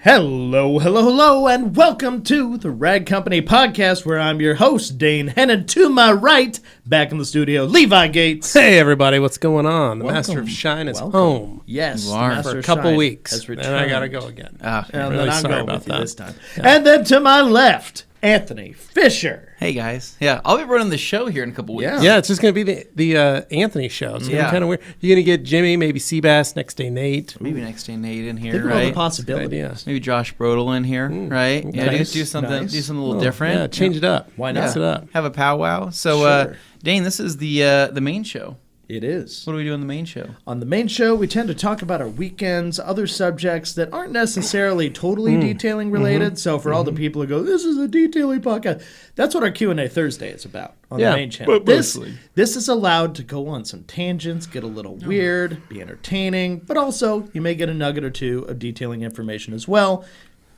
Hello, and welcome to the Rag Company podcast, where I'm your host, Dane, and to my right, back in the studio, Levi Gates. Hey, everybody, what's going on? The Master of Shine is home. Yes, for a couple weeks, and I gotta go again. And really then I'm going with you this time. Yeah. And then to my left, Anthony Fisher. Hey guys, yeah, I'll be running the show here in a couple weeks. Yeah, it's just gonna be the Anthony show. So kind of weird. You're gonna get Jimmy, maybe Seabass, next day Nate, maybe next day Nate in here, think right? Think of all the possibilities. Maybe Josh Brodel in here, right? Okay. Yeah, do something a little different. Yeah, change it up. Why not? Mix it up. Have a powwow. So, Dane, this is the main show. It is. What do we do on the main show? On the main show, we tend to talk about our weekends, other subjects that aren't necessarily totally detailing related. So for all the people who go, this is a detailing podcast, that's what our Q&A Thursday is about on the main channel. This is allowed to go on some tangents, get a little weird, be entertaining, but also you may get a nugget or two of detailing information as well,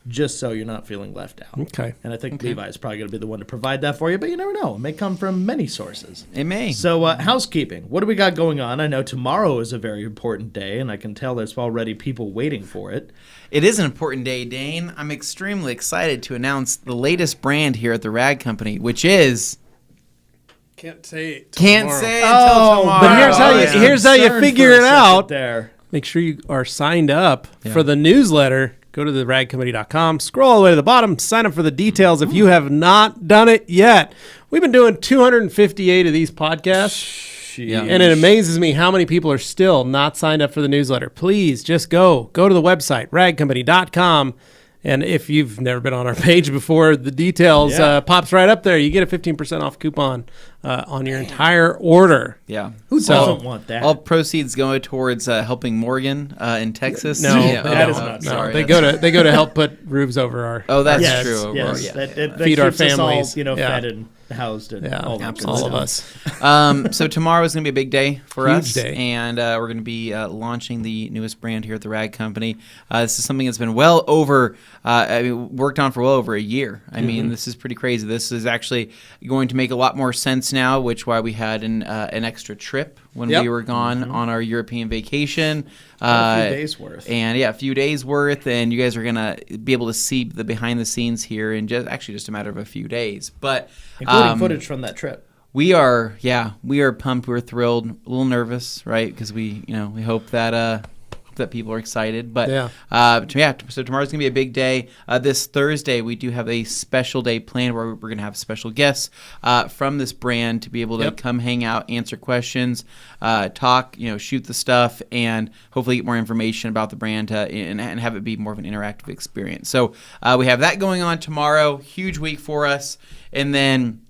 just so you're not feeling left out. Okay. And I think Levi is probably going to be the one to provide that for you, but you never know. It may come from many sources. It may. So housekeeping. What do we got going on? I know tomorrow is a very important day, and I can tell there's already people waiting for it. It is an important day, Dane. I'm extremely excited to announce the latest brand here at the Rag Company, which is... Can't say it until tomorrow. But here's how you figure it out. There. Make sure you are signed up for the newsletter. Go to theragcompany.com, scroll all the way to the bottom, sign up for the details if you have not done it yet. We've been doing 258 of these podcasts, and it amazes me how many people are still not signed up for the newsletter. Please just go to the website, ragcompany.com, and if you've never been on our page before, the details pops right up there. You get a 15% off coupon on your entire order. Yeah. Who doesn't want that? All proceeds go towards helping Morgan in Texas. No, that is not sorry. They go to help put roofs over our. Oh, that's true. Yes. That feed our keeps us families. all, fed and housed and all of us. So tomorrow is going to be a big day for us. Huge day. And we're going to be launching the newest brand here at the Rag Company. This is something that's been worked on for well over a year. I mean, this is pretty crazy. This is actually going to make a lot more sense now, why we had an extra trip when we were gone on our European vacation. A few days worth. And a few days worth. And you guys are going to be able to see the behind the scenes here in just a matter of a few days. But including footage from that trip. We are pumped. We're thrilled, a little nervous, right? Because we hope that people are excited. But so tomorrow's gonna be a big day. This Thursday we do have a special day planned where we're gonna have special guests from this brand to be able to come hang out, answer questions, talk, shoot the stuff, and hopefully get more information about the brand and have it be more of an interactive experience. So we have that going on tomorrow. Huge week for us, and then.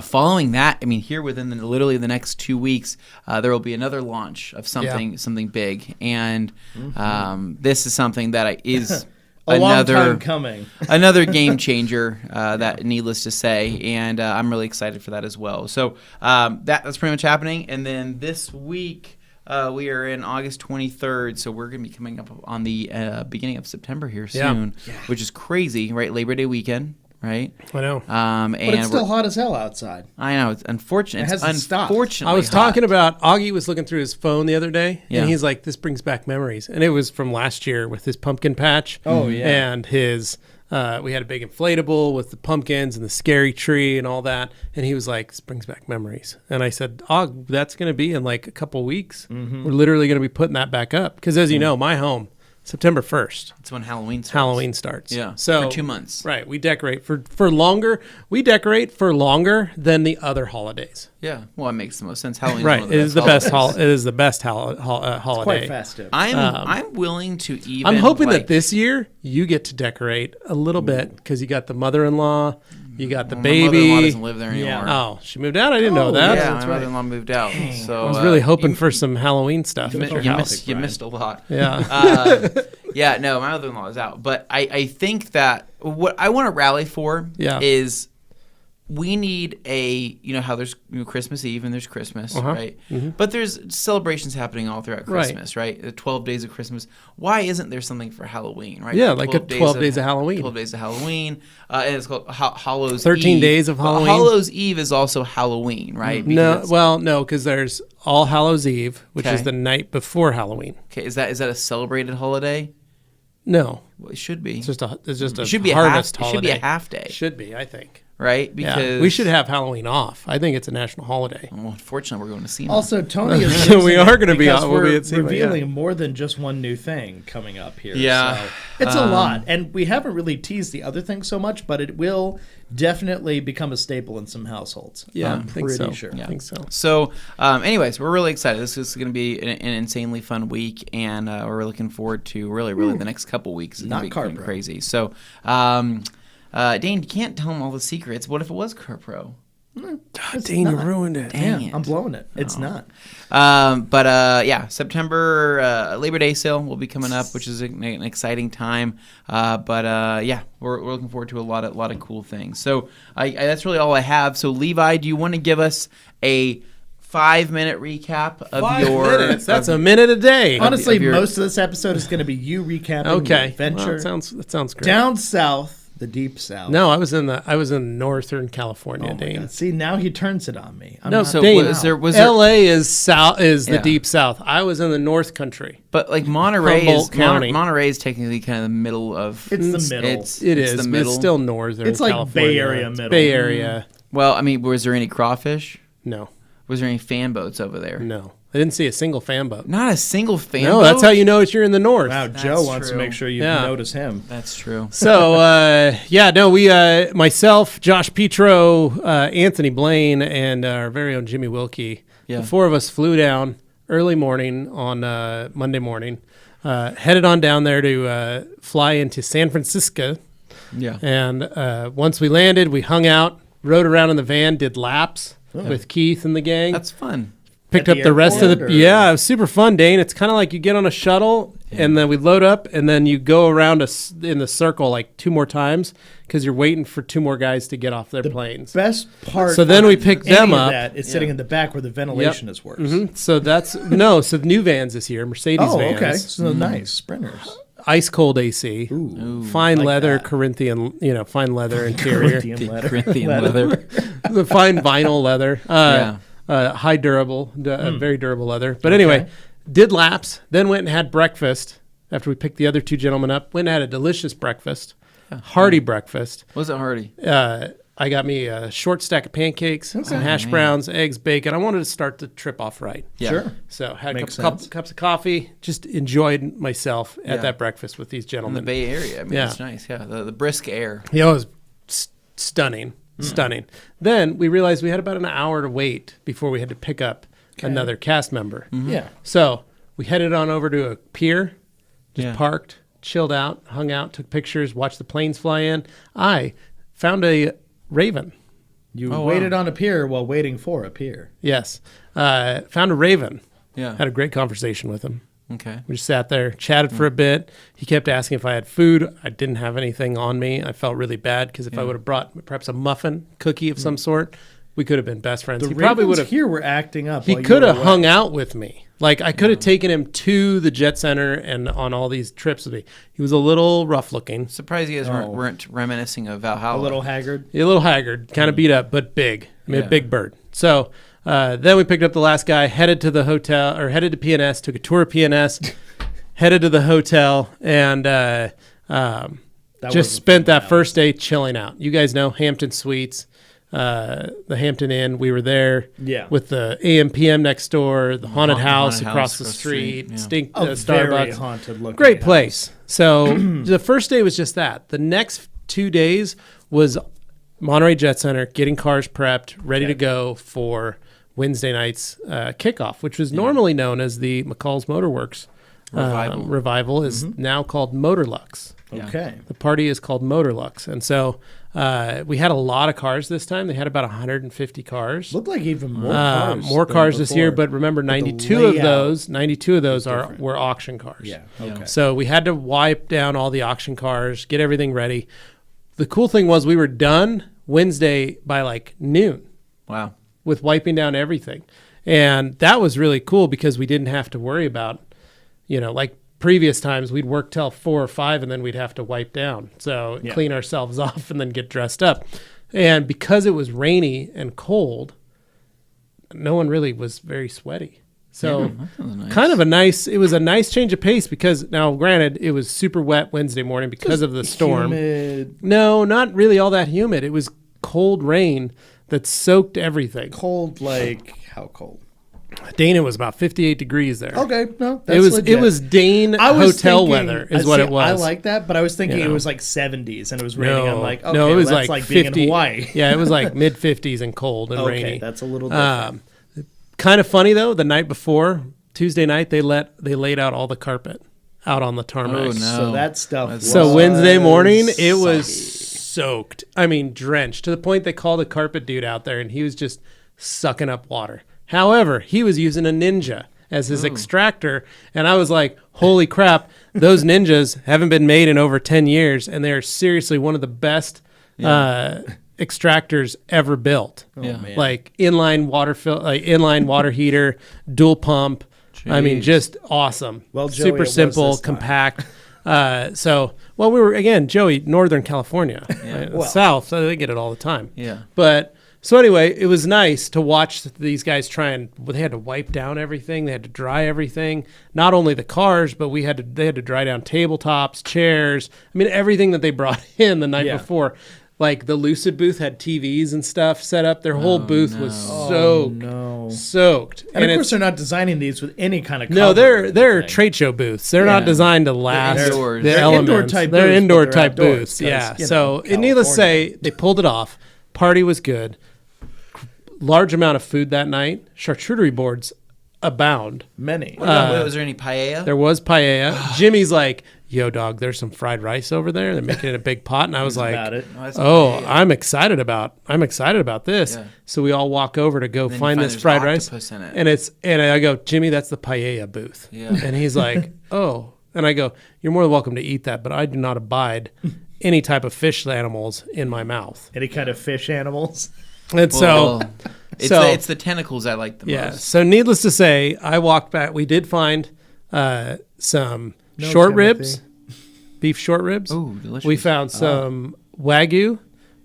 Following that, here within literally the next 2 weeks, there will be another launch of something big, and this is something that is long time coming, another game changer. That needless to say, and I'm really excited for that as well. So that's pretty much happening, and then this week. We are in August 23rd, so we're going to be coming up on the beginning of September here soon, which is crazy, right? Labor Day weekend. Right? I know. But it's still hot as hell outside. I know. It's unfortunate. It hasn't stopped. I was talking about, Augie was looking through his phone the other day, and he's like, this brings back memories. And it was from last year with his pumpkin patch. Oh, yeah. And his, we had a big inflatable with the pumpkins and the scary tree and all that. And he was like, this brings back memories. And I said, that's going to be in like a couple weeks. We're literally going to be putting that back up. Because as you know, my home, September 1st. That's when Halloween starts. Halloween starts. Yeah. So for 2 months. Right. We decorate for longer. We decorate for longer than the other holidays. Yeah. Well, it makes the most sense. Halloween right. It is the best holiday. It is the best holiday. It's quite festive. I'm willing to even. I'm hoping that this year you get to decorate a little bit because you got the mother-in-law. You got the baby. My mother-in-law doesn't live there anymore. Yeah. Oh, she moved out? I didn't know that. Yeah, my mother-in-law moved out. So I was really hoping for some Halloween stuff at your house. You missed a lot. Yeah. No, my mother-in-law is out. But I think that what I want to rally for is we need how there's Christmas Eve and there's Christmas, right? Mm-hmm. But there's celebrations happening all throughout Christmas, right? The 12 days of Christmas. Why isn't there something for Halloween, right? Yeah, like 12 days of Halloween. 12 days of Halloween. And it's called Hallows 13 Eve. days of Halloween. Hallows Eve is also Halloween, right? No, because there's All Hallows Eve, which is the night before Halloween. Okay, is that a celebrated holiday? No, Well, it should be. it's just a It should be harvest It holiday. should be a half day, Should be, I think. right? Yeah, Because we should have Halloween off. I think it's a national holiday. Well, unfortunately, we're going to see. Also, Tony is We losing are it gonna be because out- we'll be we're at SEMA, revealing more than just one new thing coming up here. Yeah. So it's a lot, and we haven't really teased the other things so much, but it will definitely become a staple in some households. Yeah, I'm I think pretty so. sure. I think so. So, anyways, we're really excited. This is going to be an insanely fun week, and we're looking forward to really the next couple weeks. It's Not going to Car be Pro. crazy. So, Dane, you can't tell them all the secrets. What if it was Car Pro? Dane, you ruined it. Dang Yeah, it. I'm blowing it. It's not. But September Labor Day sale will be coming up, which is an exciting time. We're looking forward to a lot of cool things. So that's really all I have. So Levi, do you want to give us a 5-minute recap of 5 your minutes. That's a minute a day. Honestly, of your- most of this episode is going to be you recapping your Okay. adventure Well, that sounds great. down south, the deep south. No, I was in Northern California, Oh my Dane. God. See, now he turns it on me. I'm No, not- So Dane, was there LA is south is the Yeah. deep south. I was in the North Country. but like Monterey Humboldt is County. Monterey is technically kind of the middle of It's the middle. It is, the but middle. it's still Northern. It's like California. Bay Area It's middle. Bay Area. Well, I mean, was there any crawfish? No, Was there any fan boats over there? no. I didn't see a single fan boat. Not a single fan No, boat? that's how you know you're in the North. Wow, Joe That's wants to true. make sure you Yeah. notice him. That's true. So, we, myself, Josh Petro, Anthony Blaine, and our very own Jimmy Wilkie, Yeah. the four of us flew down early morning on Monday morning, headed on down there to fly into San Francisco. Yeah. And once we landed, we hung out, rode around in the van, did laps with Keith and the gang. That's fun. Picked At up the the rest of airport, the or- yeah, it was super fun, Dane. It's kind of like you get on a shuttle and then we load up and then you go around in the circle like 2 more times because you're waiting for 2 more guys to get off their planes. Best part. So then of we picked any them of up. That is sitting in the back where the ventilation is worse. So that's so the new vans this year, Mercedes Oh, vans, okay. So nice sprinters. ice cold AC, Ooh, fine like leather that. Corinthian, fine leather interior, Corinthian leather. Corinthian leather. the fine vinyl leather. Yeah. High durable, very durable leather. But anyway, did laps, then went and had breakfast after we picked the other 2 gentlemen up. Went and had a delicious breakfast, hearty breakfast. Was it Hardy? I got me a short stack of pancakes, some hash browns, eggs, bacon. I wanted to start the trip off right. Yeah. Sure. So had a Makes couple sense. cups of coffee, just enjoyed myself Yeah. at that breakfast with these In gentlemen. the Bay Area. I mean, Yeah. it's nice. Yeah. The brisk air. It was stunning. Stunning. Then we realized we had about an hour to wait before we had to pick up another cast member. Yeah. So we headed on over to a pier, just Yeah. parked, chilled out, hung out, took pictures, watched the planes fly in. I found a raven. You Oh, wow. waited on a pier while waiting for a pier. Yes. Found a raven. Yeah. Had a great conversation with him. Okay. We just sat there, chatted for a bit. He kept asking if I had food. I didn't have anything on me. I felt really bad because if I would have brought perhaps a muffin, cookie of some sort, we could have been best friends. The He probably would Ravens have. here were acting up. He while you could were have away. hung out with me. Like I could have taken him to the Jet Center and on all these trips with me. He was a little rough looking, Surprised you guys weren't reminiscing of Valhalla. a little haggard. a little haggard, kind of beat up, but big. I mean, Yeah. a big bird. So then we picked up the last guy, headed to the hotel or headed to PNS, took a tour of PNS, headed to the hotel, and That just wasn't spent fun, that first day chilling out. You guys know Hampton Suites, the Hampton Inn. We were there Yeah. with the AM/PM next door, the haunted haunted house house across the street, yeah. A very Starbucks. haunted looking Great house. place. So the first day was just that. The next 2 days was Monterey Jet Center, getting cars prepped, ready to go for Wednesday night's kickoff, which was normally known as the McCall's Motorworks Revival. revival is now called Motorlux. Yeah. Okay. The party is called Motorlux. And so we had a lot of cars this time. They had about 150 cars. Looked like even more cars. More than cars this year, before. but remember the 92 of layout those different. were auction cars. Yeah. Yeah. Okay. So we had to wipe down all the auction cars, get everything ready. The cool thing was we were done Wednesday by like noon Wow. with wiping down everything. And that was really cool because we didn't have to worry about, like previous times we'd work till 4 or 5 and then we'd have to wipe down. So Yeah. clean ourselves off and then get dressed up. And because it was rainy and cold, no one really was very sweaty. So nice. kind of it was a nice change of pace because now granted it was super wet Wednesday morning because of the storm. Humid. No, not really all that humid. It was cold rain that soaked everything. Cold, like how cold? Dane, it was about 58 degrees there. Okay, no, that's legit. It was Dane hotel weather is what it was. I like that, but I was thinking it was like 70s and it was raining. I'm like, okay, no, it was that's like being 50, in Hawaii. Yeah, it was like mid 50s and cold and rainy. Okay, that's a little different. Kind of funny though, the night before, Tuesday night, they laid out all the carpet out on the tarmac. Oh no! So that stuff. So Wednesday morning, it was soaked. I mean, drenched to the point they called a carpet dude out there, and he was just sucking up water. However, he was using a Ninja as his extractor, and I was like, holy crap, those Ninjas haven't been made in over 10 years, and they're seriously one of the best extractors ever built. Man. Like inline water heater, dual pump. Jeez. I mean, just awesome. Well, Joey, super simple, compact. We were, again, Joey, Northern California, South, so they get it all the time. Yeah. But so anyway, it was nice to watch these guys they had to wipe down everything. They had to dry everything. Not only the cars, but they had to dry down tabletops, chairs. I mean, everything that they brought in the night before. Like the Lucid booth had TVs and stuff set up. Their whole booth was soaked. And of course, they're not designing these with any kind of cover. No, they're trade show booths. They're not designed to last the elements. They're indoor type booths. Yeah. So needless to say, they pulled it off. Party was good. Large amount of food that night. Charcuterie boards abound. Many. Was there any paella? There was paella. Jimmy's like, yo, dog, there's some fried rice over there. They're making it in a big pot. And I was like, I'm excited about this. Yeah. So we all walk over to go find this fried rice. And I go, Jimmy, that's the paella booth. Yeah. And he's like, oh. And I go, you're more than welcome to eat that, but I do not abide any type of fish animals in my mouth. Any kind of fish animals? And it's the tentacles I like the most. Yeah. So needless to say, I walked back. We did find some short ribs, beef short ribs. Oh, delicious. We found some Wagyu.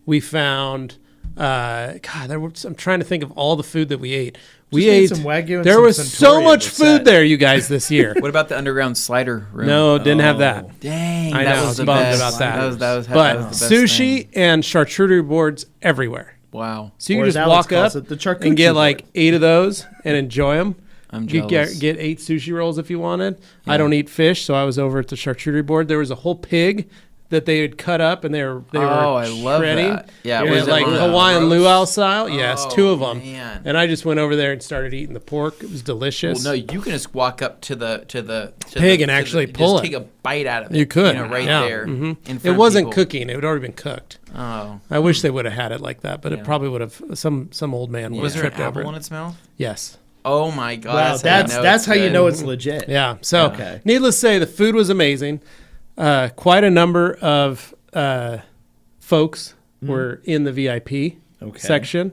We found, I'm trying to think of all the food that we ate. We ate some Wagyu and there some was so Centauri much food there, you guys, this year. What about the underground slider room? No, didn't have that. Dang, I know, that I was was bummed best. about that. That was but the best sushi thing. and charcuterie boards everywhere. Wow. So you Or can as just Alex walk up calls it, the charcuterie and get board. like 8 of those and enjoy them. I'm You jealous. get 8 sushi rolls if you wanted. Yeah. I don't eat fish, so I was over at the charcuterie board. There was a whole pig that they had cut up, and they were I love shredding. that. Yeah, was was it like Hawaiian luau style. Yes, 2 of them. Man. And I just went over there and started eating the pork. It was delicious. Well, no, you can just walk up to the pig and actually pull just it. take a bite out of it. You could, right yeah. there. Mm-hmm. In front It of wasn't people. cooking; it had already been cooked. Oh, I wish they would have had it like that, but it probably would have. Some old man would was have there an tripped over apple it. in its mouth? Yes. Oh my God! Wow, that's how you know it's legit. Yeah. So, Okay. needless to say, the food was amazing. Quite a number of folks were in the VIP section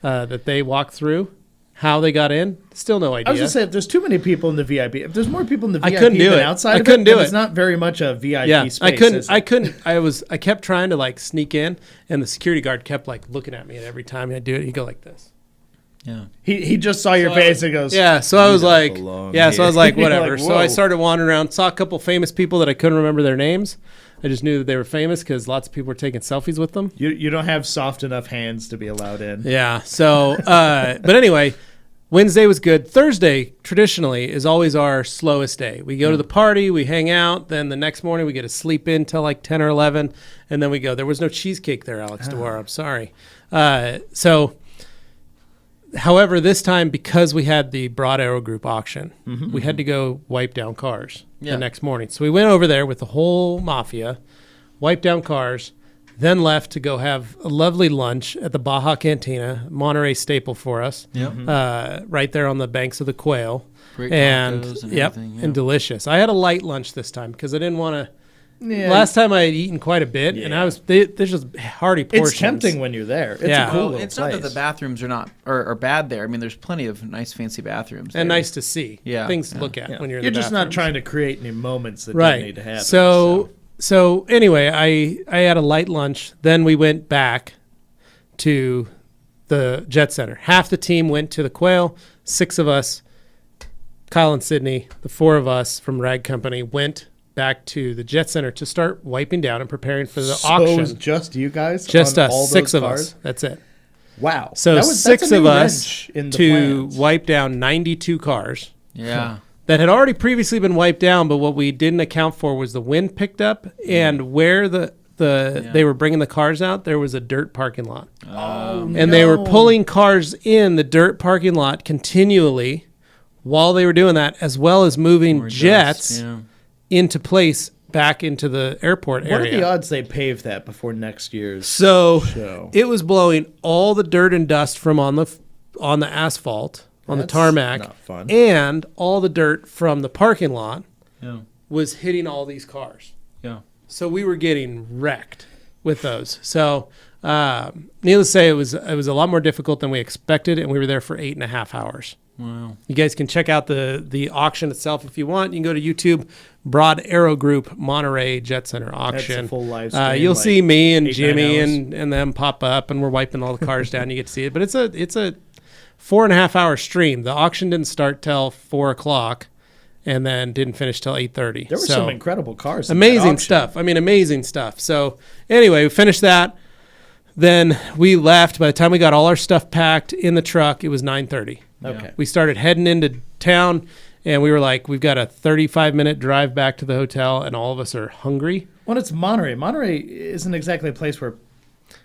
that they walked through. How they got in, still no idea. I was just saying, if there's too many people in the VIP, if there's more people in the VIP couldn't do than it. outside I of couldn't it, do then it. it's not very much a VIP space. I couldn't. I kept trying to like sneak in, and the security guard kept like looking at me, and every time I do it, he'd go like this. Yeah. He just saw your face and goes, Yeah, so I was like, belong so I was like, here." whatever. Like, So I whoa. started wandering around, saw a couple famous people that I couldn't remember their names. I just knew that they were famous because lots of people were taking selfies with them. You don't have soft enough hands to be allowed in. Yeah. So, but anyway, Wednesday was good. Thursday, traditionally, is always our slowest day. We go to the party, we hang out, then the next morning we get to sleep in till like 10 or 11, and then we go. There was no cheesecake there, Alex DeWar. I'm sorry. However, this time, because we had the Broad Arrow Group auction, we had to go wipe down cars the next morning. So we went over there with the whole mafia, wiped down cars, then left to go have a lovely lunch at the Baja Cantina, Monterey staple for us, right there on the banks of the Quail. Great and tacos and yep, everything, yeah. and delicious. I had a light lunch this time because I didn't want to. Yeah. Last time I had eaten quite a bit, and there's just hearty portions. It's tempting when you're there. It's Yeah. a cool Well, little it's not that place. the bathrooms are not are bad there. I mean, there's plenty of nice, fancy bathrams. And there. nice to see. Yeah, Things to yeah. look at Yeah. when you're in You're the just not bathrooms. trying to create any moments that Right. don't need to happen. So anyway, I had a light lunch. Then we went back to the Jet Center. Half the team went to the Quail. 6 of us Kyle and Sydney, the 4 of us from Rag Company, went back to the Jet Center to start wiping down and preparing for the auction. So it was just you guys? Just on us, all 6 those of cars? us. That's it. Wow. So that's 6 a of new us wrench in the to plans. wipe down 92 cars. Yeah. That had already previously been wiped down, but what we didn't account for was the wind picked up, and where they were bringing the cars out, there was a dirt parking lot. And they were pulling cars in the dirt parking lot continually while they were doing that, as well as moving jets into place back into the airport area. What are the odds they pave that before next year's show? It was blowing all the dirt and dust from on the asphalt, on the tarmac, not fun. and all the dirt from the parking lot was hitting all these cars. Yeah. So we were getting wrecked with those. So needless to say, it was a lot more difficult than we expected, and we were there for 8.5 hours. Wow. You guys can check out the auction itself if you want. You can go to YouTube, Broad Arrow Group Monterey Jet Center auction. That's a full live stream, you'll see me and 8-9 Jimmy hours. and them pop up, and we're wiping all the cars down. You get to see it, but it's a 4.5 hour stream. The auction didn't start till 4 o'clock, and then didn't finish till 8:30. There were some incredible cars. Amazing stuff. I mean, amazing stuff. So anyway, we finished that. Then we left. By the time we got all our stuff packed in the truck, it was 9:30. Okay. We started heading into town, and we were like, we've got a 35-minute drive back to the hotel, and all of us are hungry. Well, it's Monterey. Monterey isn't exactly a place where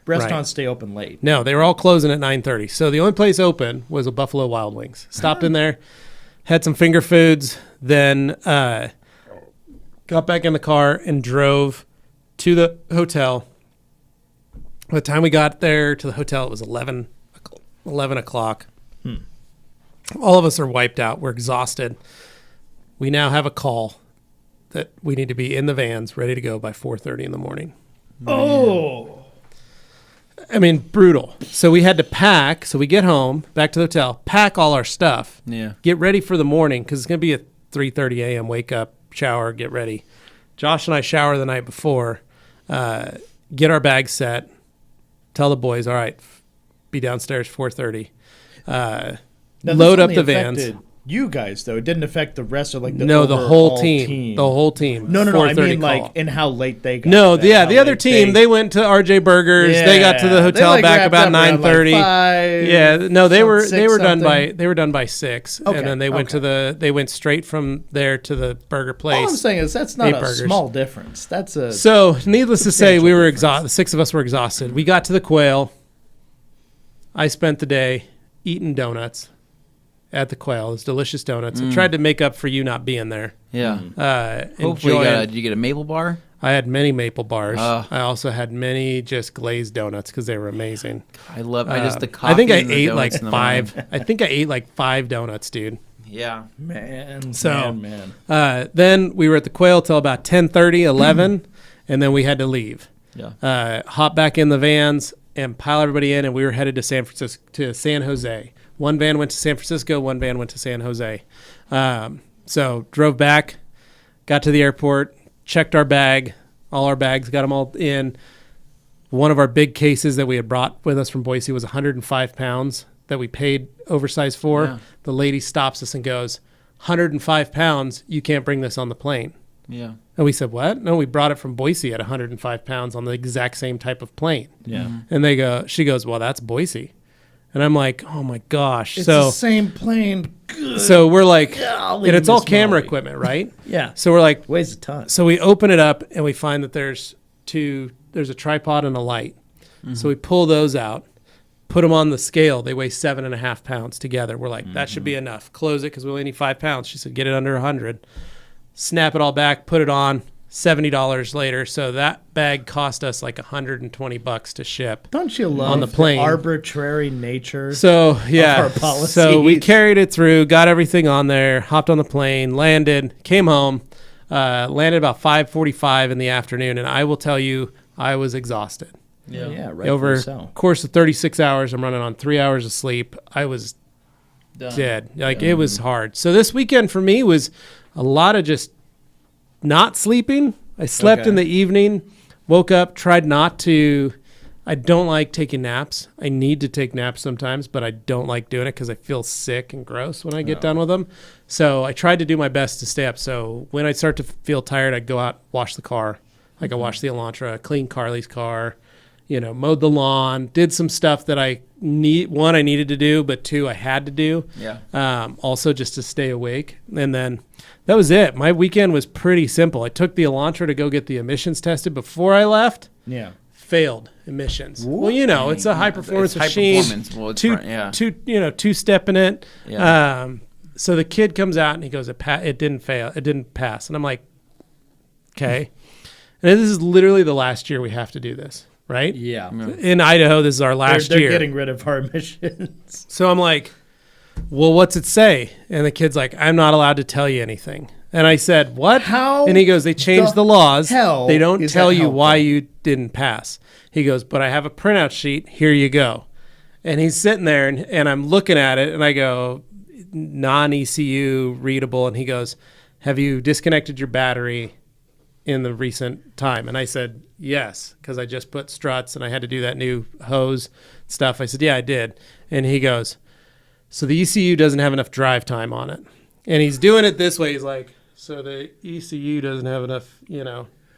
restaurants stay open late. No, they were all closing at 9:30. So the only place open was a Buffalo Wild Wings. Stopped in there, had some finger foods, then got back in the car and drove to the hotel. By the time we got there to the hotel, it was 11 o'clock. All of us are wiped out. We're exhausted. We now have a call that we need to be in the vans ready to go by 4:30 in the morning. Oh. I mean, brutal. So we had to pack. So we get home, back to the hotel, pack all our stuff, get ready for the morning because it's going to be a 3:30 a.m. wake up, shower, get ready. Josh and I shower the night before, get our bags set, tell the boys, all right, be downstairs 4:30. Now, load this up only the vans. affected you guys, though. It didn't affect the rest of the the whole overall team. The whole team. No. I 4:30 mean, call. like, in how late they got. No, there, the how other late team, they went to RJ Burgers. Yeah, They got to the hotel they, back wrapped about up around, 9:30. 5, Yeah, no, they were done something. done by 6, Okay, and then they went they went straight from there to the burger place. All I'm saying is that's not a burgers. small difference. That's a So, needless to say, we were difference. exhausted. The 6 of us were exhausted. We got to the Quail. I spent the day eating donuts at the Quail. It's delicious donuts. I tried to make up for you not being there. Yeah. Hopefully, did you get a maple bar? I had many maple bars. I also had many just glazed donuts because they were amazing. I just the coffee. I think I and the ate donuts like in the 5. morning. I think I ate like 5 donuts, dude. Yeah. man. So, man. Then we were at the Quail till about 10:30, 11, and then we had to leave. Yeah. Hop back in the vans and pile everybody in, and we were headed to San Jose. One van went to San Francisco, one van went to San Jose. So drove back, got to the airport, checked our bag, all our bags, got them all in. One of our big cases that we had brought with us from Boise was 105 pounds that we paid oversized for. Yeah. The lady stops us and goes, 105 pounds, you can't bring this on the plane. Yeah. And we said, what? No, we brought it from Boise at 105 pounds on the exact same type of plane. Yeah. And she goes, well, that's Boise. And I'm like, oh my gosh. It's the same plane. Good. So we're like, Golly, and it's all Miss camera Molly. equipment, right? Yeah. So we're like, Weighs a ton. so we open it up and we find that there's a tripod and a light. So we pull those out, put them on the scale. They weigh 7.5 pounds together. We're like, that should be enough. Close it because we only need 5 pounds. She said, get it under 100. Snap it all back, put it on. $70 later, so that bag cost us like $120 to ship. Don't you love on the plane arbitrary nature? So yeah, of our policies? so we carried it through, got everything on there, hopped on the plane, landed, came home, landed about 5:45 in the afternoon, and I will tell you, I was exhausted. Yeah, right. Over the course of 36 hours, I'm running on 3 hours of sleep. I was dead. Like it was hard. So this weekend for me was a lot of just not sleeping. I slept in the evening, woke up, tried not to I don't like taking naps. I need to take naps sometimes, but I don't like doing it because I feel sick and gross when I get done with them. So I tried to do my best to stay up. So when I start to feel tired, I go out, wash the car. Like I washed the Elantra, cleaned Carly's car, mowed the lawn, did some stuff that I needed to do, but two, I had to do. Yeah. Also just to stay awake. And then that was it. My weekend was pretty simple. I took the Elantra to go get the emissions tested before I left. Yeah. Failed emissions. What? Well, it's a high performance machine. Well, two-step in it. Yeah. So the kid comes out and he goes, it didn't fail. It didn't pass. And I'm like, okay. And this is literally the last year we have to do this, right? Yeah. In Idaho, this is our last year. They're getting rid of our emissions. So I'm like, well, what's it say? And the kid's like, I'm not allowed to tell you anything. And I said, what? How? And he goes, they changed the laws. They don't tell you helpful? why you didn't pass. He goes, but I have a printout sheet. Here you go. And he's sitting there, and I'm looking at it, and I go, non-ECU readable. And he goes, have you disconnected your battery in the recent time? And I said, yes, because I just put struts, and I had to do that new hose stuff. I said, yeah, I did. And he goes, so the ECU doesn't have enough drive time on it. And he's doing it this way. He's like, so the ECU doesn't have enough,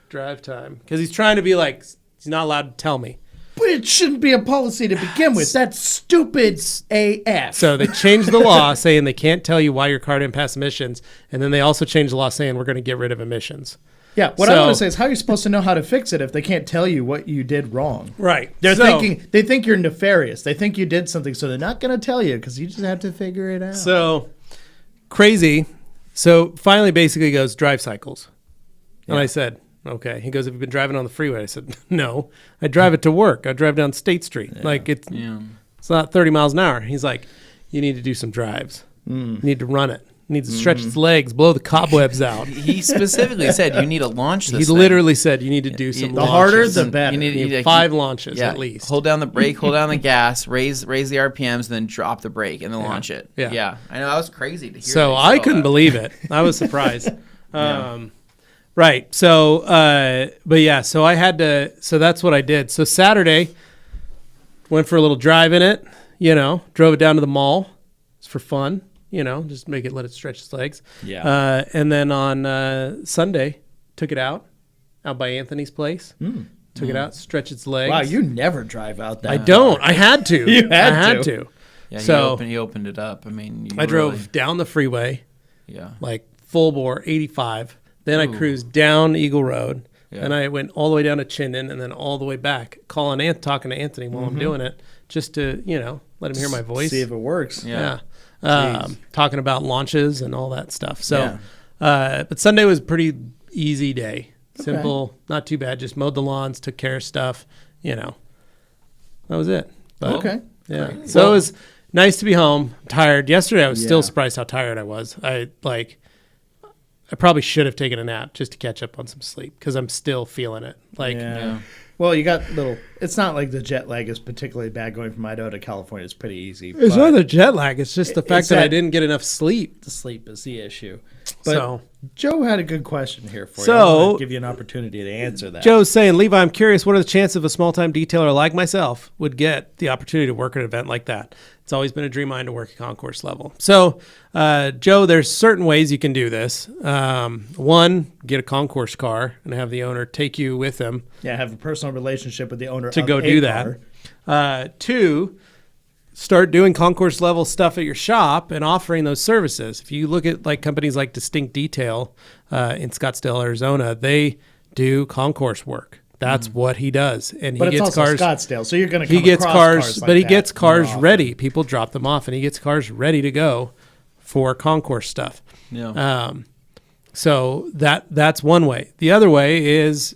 drive time. Because he's trying to be like, he's not allowed to tell me. But it shouldn't be a policy to begin with. That's stupid AF. So they changed the law saying they can't tell you why your car didn't pass emissions. And then they also changed the law saying we're going to get rid of emissions. Yeah, what I want to say is how are you supposed to know how to fix it if they can't tell you what you did wrong? Right. They think you're nefarious. They think you did something, so they're not going to tell you because you just have to figure it out. So crazy. So finally basically goes drive cycles. And I said, okay. He goes, have you been driving on the freeway? I said, no. I drive it to work. I drive down State Street. Yeah. Like it's not 30 miles an hour. He's like, you need to do some drives. You need to run it. Needs to stretch its legs, blow the cobwebs out. He specifically said you need to launch this thing. Literally said you need to do some the launches. harder, the better. You need 5 launches at least. Hold down the brake, hold down the gas, raise the RPMs, and then drop the brake, and then launch it. Yeah. I know, that was crazy to hear. So I couldn't believe it. I was surprised. Right. So, so I had to, so that's what I did. So Saturday, went for a little drive in it, drove it down to the mall. It's for fun. Just let it stretch its legs. Yeah. And then on Sunday, took it out by Anthony's place. Took it out, stretch its legs. Wow, you never drive out that. I don't. I had to. I had to. Yeah, so he opened it up. I mean, I drove down the freeway. Yeah. Like full bore, 85. Then I cruised down Eagle Road. Yeah. And I went all the way down to Chinden and then all the way back, talking to Anthony while I'm doing it, just to, let him hear my voice. See if it works. Yeah. Talking about launches and all that stuff. So, but Sunday was a pretty easy day. Simple, not too bad. Just mowed the lawns, took care of stuff. That was it. But, okay. Yeah. Great. So it was nice to be home. I'm tired. Yesterday I was still surprised how tired I was. I probably should have taken a nap just to catch up on some sleep because I'm still feeling it. Well, you got it's not like the jet lag is particularly bad going from Idaho to California. It's pretty easy. It's not the jet lag. It's just the fact that I didn't get enough sleep. The sleep is the issue. But Joe had a good question here for you. I'll give you an opportunity to answer that. Joe's saying, Levi, I'm curious, what are the chances of a small-time detailer like myself would get the opportunity to work at an event like that? It's always been a dream of mine to work at concourse level. So, Joe, there's certain ways you can do this. One, get a concourse car and have the owner take you with him. Yeah, have a personal relationship with the owner to go do that. Two, start doing concourse level stuff at your shop and offering those services. If you look at companies like Distinct Detail in Scottsdale, Arizona, they do concourse work. That's what he does, and he gets cars. Scottsdale, so you're going to come across cars like but he gets cars ready. People drop them off, and he gets cars ready to go for concourse stuff. Yeah. So that's one way. The other way is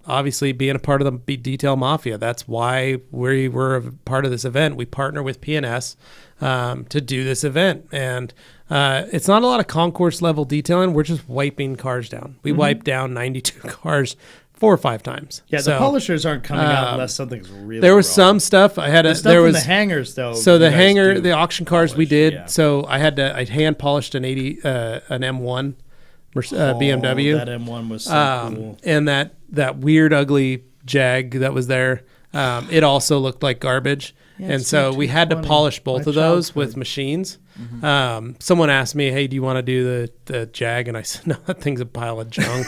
obviously being a part of the detail mafia. That's why we were a part of this event. We partner with P&S to do this event, and it's not a lot of concourse level detailing. We're just wiping cars down. We wiped down 92 cars 4 or 5 times. Yeah, the polishers aren't coming out unless something's really There was wrong. some stuff. I had the hangers though. So the auction cars we did. Yeah. So I hand polished an M1 BMW. That M1 was so cool. And that weird ugly Jag that was there. it also looked like garbage. Yeah, and so we had to polish both of those childhood. with machines. Someone asked me, hey, do you want to do the Jag? And I said, no, that thing's a pile of junk.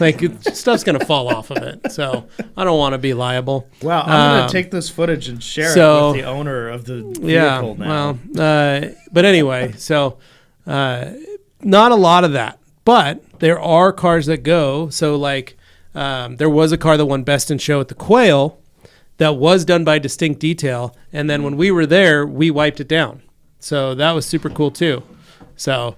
Like, stuff's going to fall off of it. So I don't want to be liable. Wow, I'm going to take this footage and share it with the owner of the vehicle now. Well, but anyway, so not a lot of that. But there are cars that go. So, like, there was a car that won Best in Show at the Quail that was done by Distinct Detail, and then when we were there, we wiped it down. So that was super cool too. So,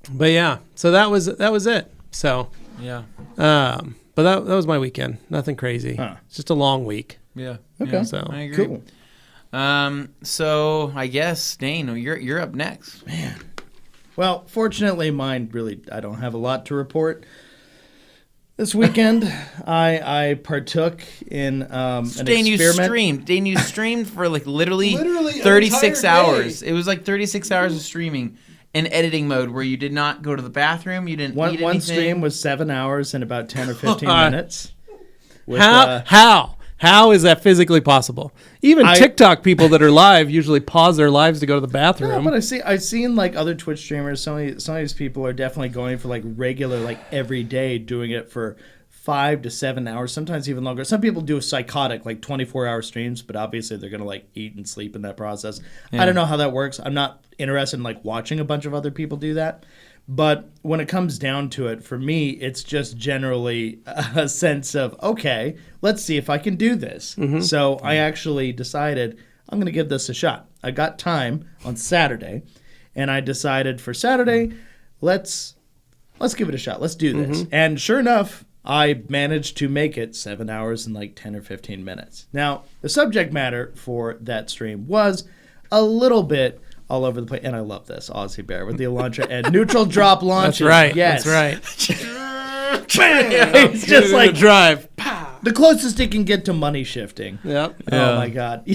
but yeah, so that was it. So yeah, but that was my weekend. Nothing crazy. It's just a long week. Yeah. Okay. Yeah, so I agree. Cool. So I guess Dane, you're up next. Man. Well, fortunately, mine I don't have a lot to report. This weekend, I partook in an experiment. Dane, you streamed for like literally 36 an entire hours. day. It was like 36 hours of streaming in editing mode where you did not go to the bathroom. You didn't eat anything. One stream was 7 hours and about 10 or 15 minutes. With, How is that physically possible? Even TikTok people that are live usually pause their lives to go to the bathroom. No, but I've seen like other Twitch streamers. Some of these people are definitely going for like regular, like every day, doing it for 5 to 7 hours, sometimes even longer. Some people do a psychotic, like 24-hour streams, but obviously they're gonna like eat and sleep in that process. Yeah. I don't know how that works. I'm not interested in like watching a bunch of other people do that. But when it comes down to it, for me, it's just generally a sense of, okay, let's see if I can do this. Mm-hmm. So I actually decided I'm going to give this a shot. I got time on Saturday, and I decided for Saturday, let's give it a shot. Let's do this. Mm-hmm. And sure enough, I managed to make it 7 hours and like 10 or 15 minutes. Now, the subject matter for that stream was a little bit all over the place, and I love this Aussie Bear with the Elantra and neutral drop launches. That's right. Yes, that's right. Bam! It's just like drive. The closest it can get to money shifting. Yep. Oh my God.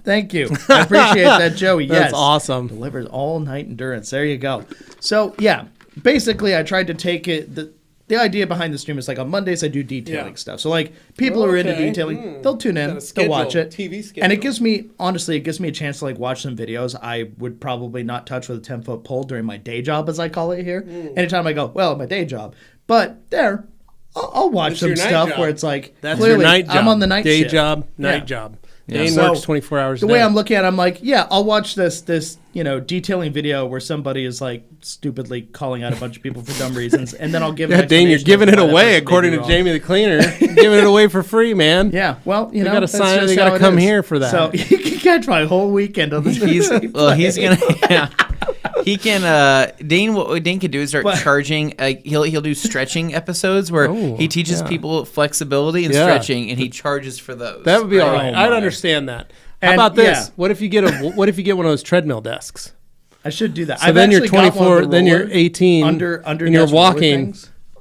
Thank you. I appreciate that, Joey. Yes. That's awesome. Delivers all night endurance. There you go. So yeah, basically, I tried to take it. The idea behind the stream is like on Mondays I do detailing stuff. So like people who are into detailing, they'll tune in, they'll watch it. TV schedule. And it gives me a chance to like watch some videos I would probably not touch with a 10-foot pole during my day job, as I call it here. Anytime I go, well, my day job. But there, I'll watch some stuff where it's like, that's clearly, your night job. I'm on the night day shift. job, night job. Dane So, works 24 hours a the day. way I'm looking at it, I'm like, yeah, I'll watch this detailing video where somebody is like stupidly calling out a bunch of people for dumb reasons, and then I'll give an Dane, you're explanation giving of it why that away person according may to be Jamie the cleaner. Giving it away for free, man. Yeah, well, you know, gotta that's sign. just They gotta how it come is. here for that. So you can catch my whole weekend on this. He's gonna. Yeah. He can. Dane. What Dane can do is start charging. He'll do stretching episodes where he teaches people flexibility and stretching, and he charges for those. That would be all right. Oh, I'd my. understand that. How about this? What if you get one of those treadmill desks? I should do that. So then you're 24, then you're 18, under and you're walking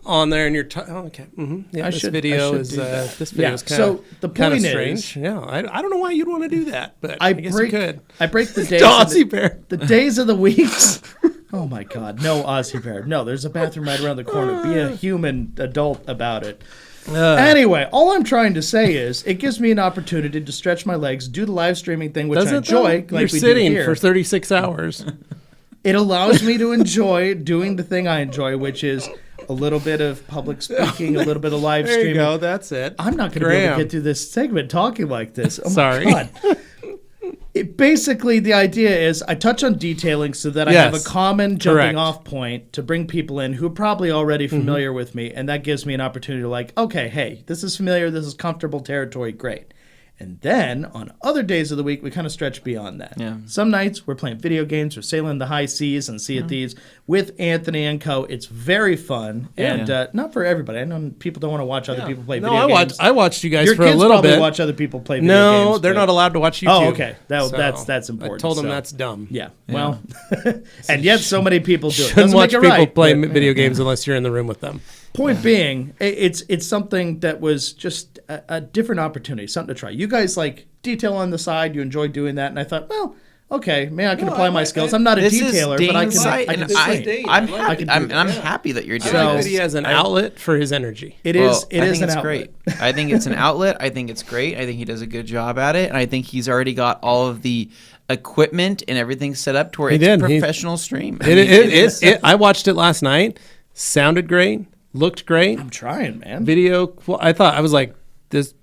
on there, and you're okay. Mm-hmm. Yeah, this video is kind of so the point strange. Yeah, I don't know why you'd want to do that, but I guess you could. I break the days. Aussie Bear. The days of the weeks. Oh my God, no Aussie Bear. No, there's a bathroom right around the corner. Be a human adult about it. Anyway, all I'm trying to say is it gives me an opportunity to stretch my legs, do the live streaming thing, which I enjoy. You're sitting for 36 hours. It allows me to enjoy doing the thing I enjoy, which is a little bit of public speaking, a little bit of live streaming. There you go. That's it. I'm not going to be able to get through this segment talking like this. Oh Sorry. My God. Basically, the idea is I touch on detailing so that I have a common jumping off point to bring people in who are probably already familiar with me, and that gives me an opportunity to like, okay, hey, this is familiar, this is comfortable territory, great. And then on other days of the week, we kind of stretch beyond that. Yeah. Some nights we're playing video games, we're sailing the high seas and Sea of Thieves with Anthony and co. It's very fun, and not for everybody. I know people don't want to watch other people play video games. I watched you guys Your for a kids little probably bit. watch other people play video games. No, they're not allowed to watch YouTube. Oh, okay. That's important. I told them so. that's dumb. Yeah. Well, and yet so many people do it. Shouldn't watch people right, play video games unless you're in the room with them. Point being, it's something that was just a different opportunity, something to try. You guys like detail on the side, you enjoy doing that, and I thought, well, okay, maybe I can apply my skills. I'm not a detailer, but I can. I'm happy that you're doing this. That he has an outlet for his energy. It is an outlet. Great. I think it's an outlet. I think it's great. I think he does a good job at it, and I think he's already got all of the equipment and everything set up to where it's a professional stream. I watched it last night. Sounded great. Looked great. I'm trying, man. Video. Well, I was like, this.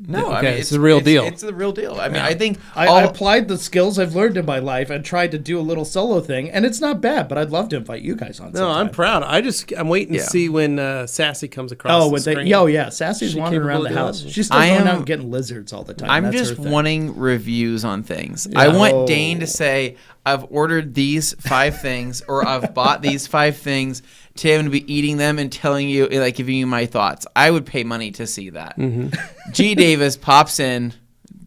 No, I mean, it's the real deal. It's the real deal. I mean, I think I applied the skills I've learned in my life and tried to do a little solo thing, and it's not bad. But I'd love to invite you guys on. No, I'm proud. I'm waiting to see when Sassy comes across. The screen. Sassy's wandering around the house. She's still going out and getting lizards all the time. I'm just wanting reviews on things. Yeah. I want Dane to say, I've ordered these 5 things, or I've bought these 5 things. Today I'm going to be eating them and telling you, like, giving you my thoughts. I would pay money to see that. Mm-hmm. G. Davis pops in.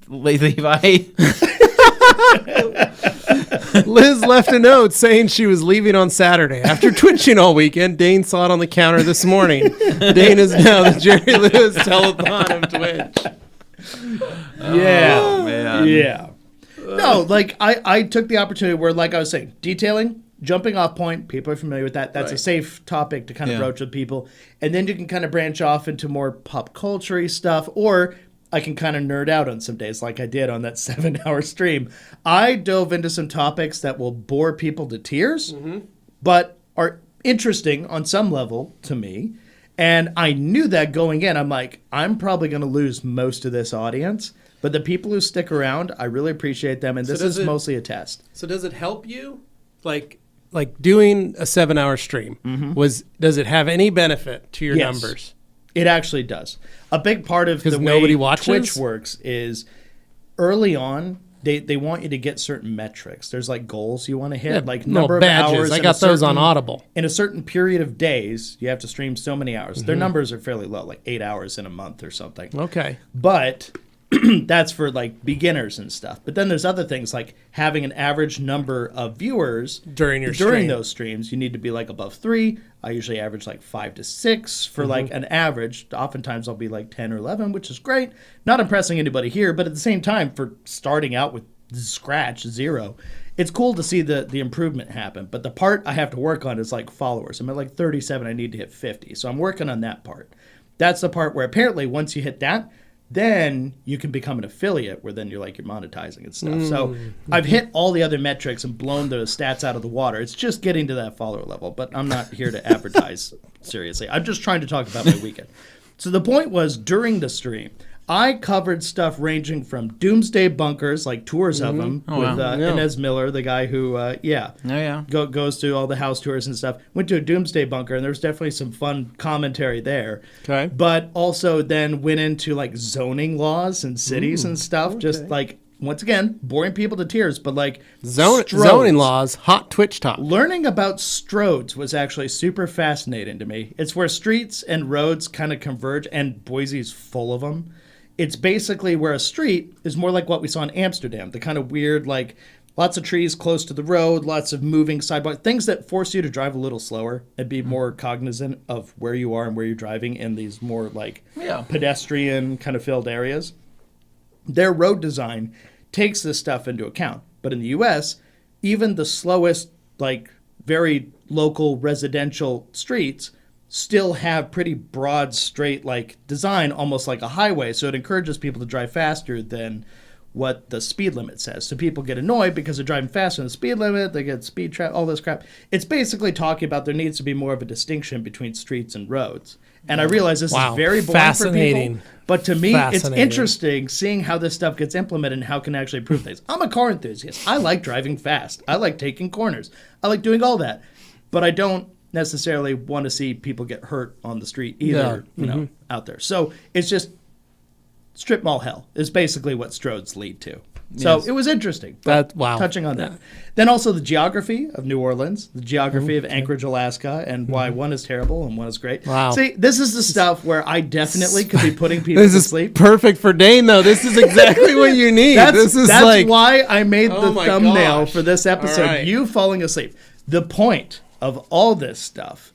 Levi. Liz left a note saying she was leaving on Saturday. After twitching all weekend, Dane saw it on the counter this morning. Dane is now the Jerry Lewis telethon of Twitch. Yeah. Oh, man. Yeah. No, like, I took the opportunity where, like I was saying, detailing, jumping off point, people are familiar with that. That's a safe topic to kind of broach with people. And then you can kind of branch off into more pop culture-y stuff, or I can kind of nerd out on some days like I did on that 7-hour stream. I dove into some topics that will bore people to tears, but are interesting on some level to me. And I knew that going in. I'm like, I'm probably going to lose most of this audience. But the people who stick around, I really appreciate them. And this is mostly a test. So does it help you? Like doing a 7-hour stream, does it have any benefit to your numbers? It actually does. A big part of the way Twitch works is early on, they want you to get certain metrics. There's like goals you want to hit, like number of hours. I got those on Audible. In a certain period of days, you have to stream so many hours. Their numbers are fairly low, like 8 hours in a month or something. Okay. But that's for like beginners and stuff. But then there's other things like having an average number of viewers during those streams. You need to be like above 3. I usually average like 5 to 6 for like an average. Oftentimes I'll be like 10 or 11, which is great. Not impressing anybody here, but at the same time, for starting out with scratch 0, it's cool to see the improvement happen. But the part I have to work on is like followers. I'm at like 37. I need to hit 50. So I'm working on that part. That's the part where apparently once you hit that, then you can become an affiliate where then you're monetizing and stuff. So I've hit all the other metrics and blown the stats out of the water. It's just getting to that follower level, but I'm not here to advertise seriously. I'm just trying to talk about my weekend. So the point was, during the stream, I covered stuff ranging from doomsday bunkers, like tours of them, with Inez Miller, the guy who, goes to all the house tours and stuff. Went to a doomsday bunker, and there was definitely some fun commentary there. Okay. But also then went into, like, zoning laws and cities and stuff, just, like, once again, boring people to tears, but, like, zoning laws, hot Twitch talk. Learning about stroads was actually super fascinating to me. It's where streets and roads kind of converge, and Boise's full of them. It's basically where a street is more like what we saw in Amsterdam, the kind of weird, like, lots of trees close to the road, lots of moving sidewalks, things that force you to drive a little slower and be more cognizant of where you are and where you're driving in these more, like, pedestrian kind of filled areas. Their road design takes this stuff into account. But in the U.S., even the slowest, like, very local residential streets still have pretty broad, straight, like, design, almost like a highway. So it encourages people to drive faster than what the speed limit says. So people get annoyed because they're driving faster than the speed limit. They get speed trap, all this crap. It's basically talking about there needs to be more of a distinction between streets and roads. And I realize this is very boring for people. But to me, it's interesting seeing how this stuff gets implemented and how it can actually improve things. I'm a car enthusiast. I like driving fast. I like taking corners. I like doing all that. But I don't necessarily want to see people get hurt on the street either, you know, out there. So it's just strip mall hell is basically what stroads lead to. So it was interesting. Touching on that. Then also the geography of New Orleans, the geography of Anchorage, Alaska, and why one is terrible and one is great. Wow. See, this is the stuff where I definitely could be putting people to sleep. This is perfect for Dane, though. This is exactly what you need. That's why I made the thumbnail for this episode, you falling asleep. The point of all this stuff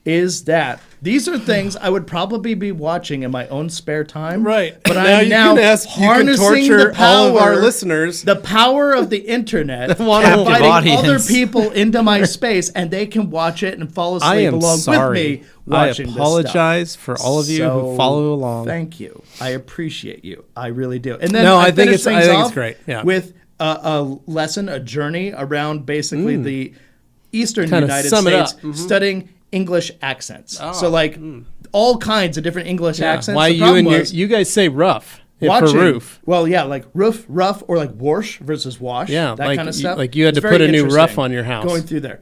is that these are things I would probably be watching in my own spare time. Right. But now I'm now harnessing torture the power, all of our listeners. the power of the internet, Captive inviting audience. other people into my space, and they can watch it and fall asleep along with me watching this stuff. I apologize for all of you who follow along. Thank you. I appreciate you. I really do. And then I think it's great. Yeah. With a lesson, a journey around basically the Eastern Kinda United sum it States, up. studying English accents. So like all kinds of different English accents. Why you guys say rough for roof? Well, yeah, like roof, rough, or like wash versus wash. Yeah, that kind of stuff. Like you had It's to put very a new interesting rough on your house. Going through there,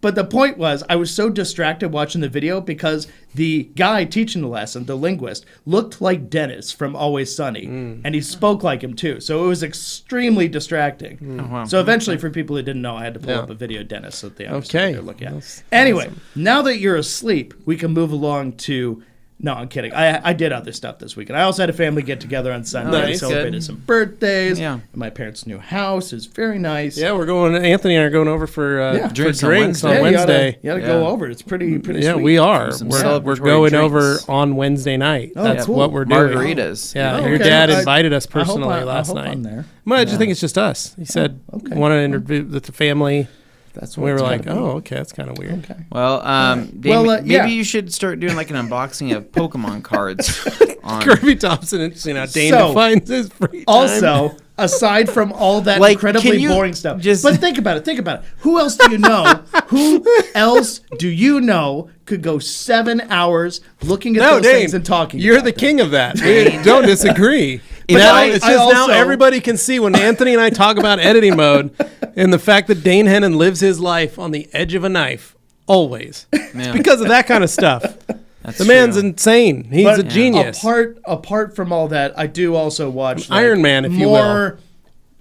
but the point was, I was so distracted watching the video because the guy teaching the lesson, the linguist, looked like Dennis from Always Sunny, and he spoke like him too. So it was extremely distracting. Oh, wow. So eventually, for people who didn't know, I had to pull up a video of Dennis so they understand what they're looking at. That's Anyway, awesome. now that you're asleep, we can move along to. No, I'm kidding. I did other stuff this weekend. I also had a family get together on Sunday. Nice. We celebrated Good. some birthdays. Yeah. And my parents' new house is very nice. Yeah, we're going. Anthony and I are going over for Drinks on drinks on Wednesday. Wednesday. You gotta go over. It's pretty Yeah, sweet. we are. Some We're celebratory going drinks. over on Wednesday night. Oh, That's cool. what we're doing. Margaritas. Yeah, Oh, your okay. dad I- invited us I personally hope last I'm night. there. Well, I just think it's just us. He said, okay. want to interview with the family. That's And what we were it's like, gotta be. oh, okay, that's kind of weird. Okay. Well, Dane, Well, maybe yeah. you should start doing like an unboxing of Pokemon cards. Kirby Thompson, interesting how Dane So, defines his free time. Also, aside from all that Like, incredibly can you boring stuff, just- but think about it. Who else do you know? Who else do you know could go 7 hours looking at No, those Dane, things and talking? you're about the them? king of that. We don't disagree. If Now, I- it's I just also- now everybody can see when Anthony and I talk about editing mode and the fact that Dane Hennon lives his life on the edge of a knife, always. Yeah. It's because of that kind of stuff. That's The man's true. insane. He's But a genius. Apart from all that, I do also watch Iron Man, if you more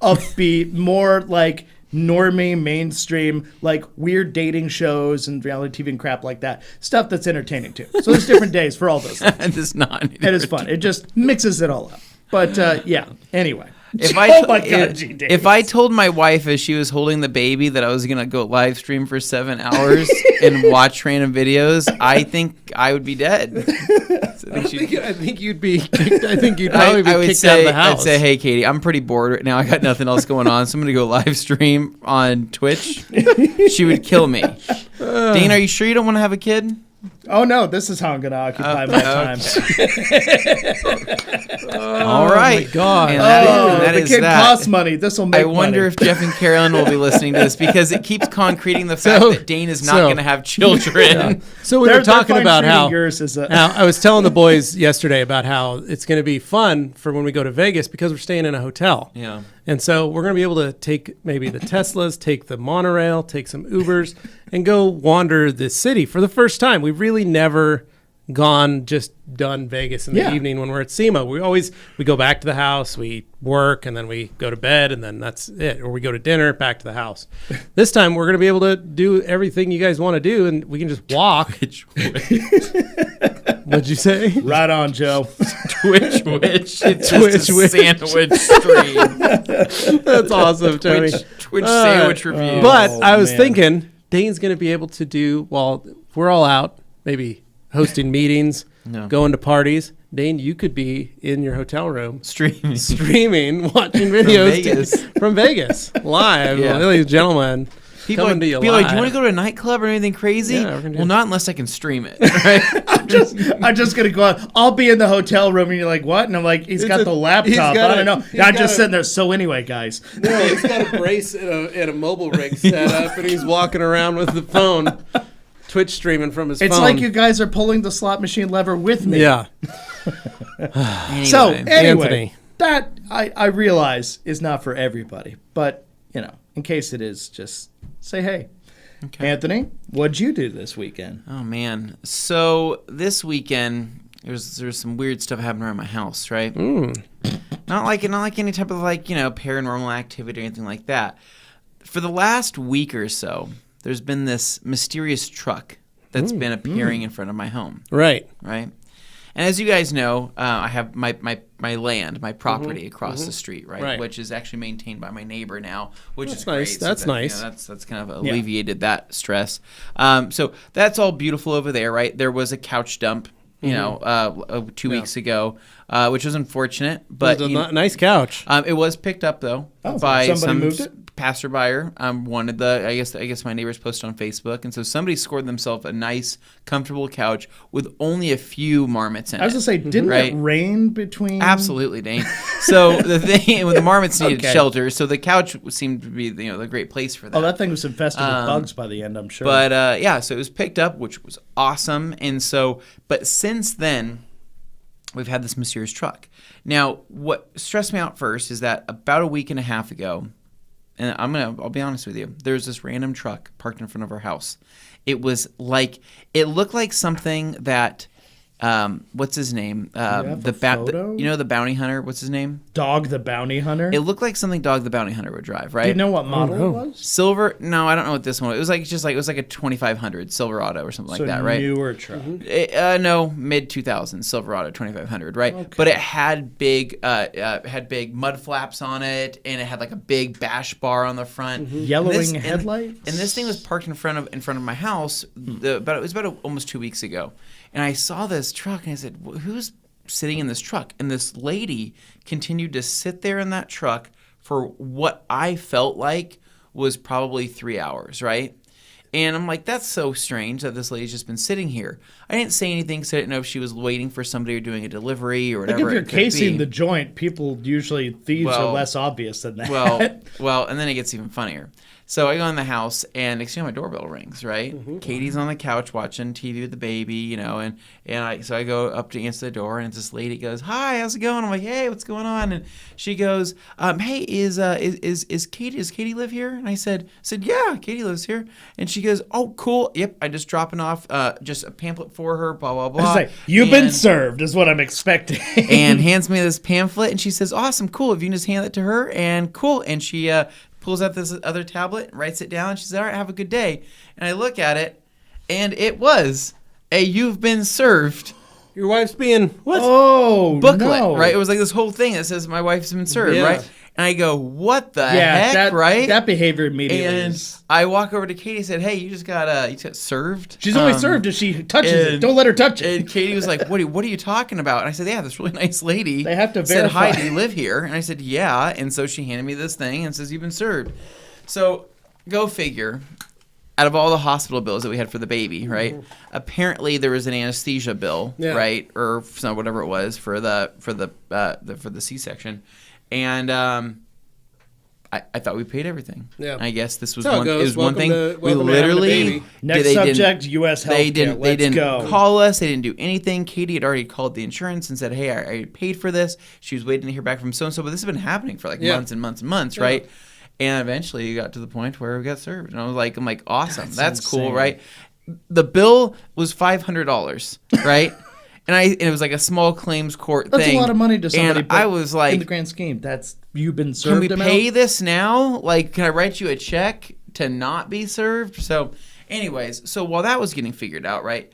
upbeat, more like normie, mainstream, like weird dating shows and reality TV and crap like that. Stuff that's entertaining too. So there's different days for all those things. It is not. It is fun. It just mixes it all up. But yeah. Anyway. If my God, G. if I told my wife as she was holding the baby that I was gonna go live stream for 7 hours and watch random videos, I think I would be dead. I think you'd be. I think you'd probably be I would kicked say, out of the house. I'd say, hey, Katie, I'm pretty bored right now. I got nothing else going on, so I'm gonna go live stream on Twitch. She would kill me. Dane, are you sure you don't want to have a kid? Oh no, this is how I'm gonna occupy my time. All right. my God. And that the is kid that. costs money. This will make I wonder money. if Jeff and Carolyn will be listening to this because it keeps concreting the fact that Dane is not going to have children. So we were talking about how yours is a, I was telling the boys yesterday about how it's going to be fun for when we go to Vegas because we're staying in a hotel. Yeah. And so we're going to be able to take maybe the Teslas, take the monorail, take some Ubers, and go wander the city for the first time. We've really never just done Vegas in the evening when we're at SEMA. We go back to the house, we work, and then we go to bed, and then that's it. Or we go to dinner, back to the house. This time we're going to be able to do everything you guys want to do, and we can just walk. What'd you say? right on, Joe. Twitch witch. It's Twitch just a witch. sandwich stream. That's awesome, Tony. Twitch sandwich review. But Oh, I was man. thinking Dane's going to be able to do, while we're all out, maybe hosting meetings, going to parties. Dane, you could be in your hotel room streaming, watching videos from Vegas live, ladies and gentlemen. People coming to you be like, do you live. want to go to a nightclub or anything crazy? Yeah, we're gonna do Well, not unless I can stream it. Right? I'm just gonna go out. I'll be in the hotel room, and you're like, "What?" And I'm like, "He's got the laptop." I don't know. I'm just sitting there. So anyway, guys, No, he's got a brace and a mobile rig set up, and he's walking around with the phone, Twitch streaming from his phone. it's like you guys are pulling the slot machine lever with me. Yeah. So Anyway. anyway, Anthony. that I realize is not for everybody, but in case it is, just say hey. Okay. Anthony, what'd you do this weekend? Oh man! So this weekend, there's some weird stuff happening around my house, right? Not like any type of paranormal activity or anything like that. For the last week or so, there's been this mysterious truck that's been appearing in front of my home, Right. right? And as you guys know, I have my land, my property across the street, right? Which is actually maintained by my neighbor now, which is nice. great. That's So nice. That's kind of alleviated that stress. So that's all beautiful over there, right? There was a couch dump, 2 weeks ago, which was unfortunate. But it was a nice couch. it was picked up though by some passerby. Wanted I guess my neighbors posted on Facebook, and so somebody scored themselves a nice, comfortable couch with only a few marmots in it. I was gonna say, didn't it rain between? Absolutely, Dane. So the thing with the marmots needed shelter, so the couch seemed to be the great place for that. Oh, that thing was infested with bugs by the end, I'm sure. But so it was picked up, which was awesome, and so but since then, we've had this mysterious truck. Now, what stressed me out first is that about a week and a half ago, and I'll be honest with you, there's this random truck parked in front of our house. It looked like something that, what's his name? The bounty hunter. What's his name? Dog the Bounty Hunter. It looked like something Dog the Bounty Hunter would drive, right? Do you know what model it was? Silver? No, I don't know what this one was. It was like a 2500 Silverado or something like that, right? Newer truck. No, mid 2000s Silverado 2500, right? Okay. But it had big mud flaps on it, and it had like a big bash bar on the front. Yellowing headlights. And this thing was parked in front of my house. It was almost 2 weeks ago, and I saw this truck, and I said, "Who's sitting in this truck?" And this lady continued to sit there in that truck for what I felt like was probably 3 hours, right? And I'm like, that's so strange that this lady's just been sitting here. I didn't say anything because I didn't know if she was waiting for somebody or doing a delivery or whatever. Like if you're casing the joint, thieves are less obvious than that. Well, and then it gets even funnier. So I go in the house, and next thing my doorbell rings, right? Katie's on the couch watching TV with the baby, and I go up to answer the door, and this lady goes, "Hi, how's it going?" I'm like, "Hey, what's going on?" And she goes, "Hey, is Katie live here?" And I said, "Yeah, Katie lives here." And she goes, "Oh, cool. Yep, I just dropping off just a pamphlet for her, blah blah blah." I was like, "You've been served," is what I'm expecting. And hands me this pamphlet, and she says, "Awesome, cool. If you can just hand it to her," and cool, and she pulls out this other tablet, writes it down, and she says, "All right, have a good day." And I look at it, and it was a "You've been served." Your wife's being what? Oh, booklet, no. right? It was like this whole thing that says my wife's been served, right? And I go, "What the heck?" Right? That behavior immediately. And I walk over to Katie and said, "Hey, you got served." She's only served if she touches it. Don't let her touch it. And Katie was like, "What are you talking about?" And I said, "Yeah, this really nice lady." They have to said, verify. "Hi, do you live here?" And I said, "Yeah." And so she handed me this thing and says, "You've been served." So go figure. Out of all the hospital bills that we had for the baby, right? Apparently there was an anesthesia bill, right, or whatever it was for the C-section, and I thought we paid everything. Yeah, I guess this was one thing. We literally next subject, U.S. health. They didn't call us. They didn't do anything. Katie had already called the insurance and said, "Hey, I paid for this." She was waiting to hear back from so and so, but this has been happening for like months and months and months, right? And eventually, you got to the point where we got served, and I'm like, awesome, that's cool, right? The bill was $500, right? And it was like a small claims court thing. That's a lot of money to somebody. And I was like, in the grand scheme, you've been served. Can we pay this now? Like, can I write you a check to not be served? So, anyways, while that was getting figured out, right,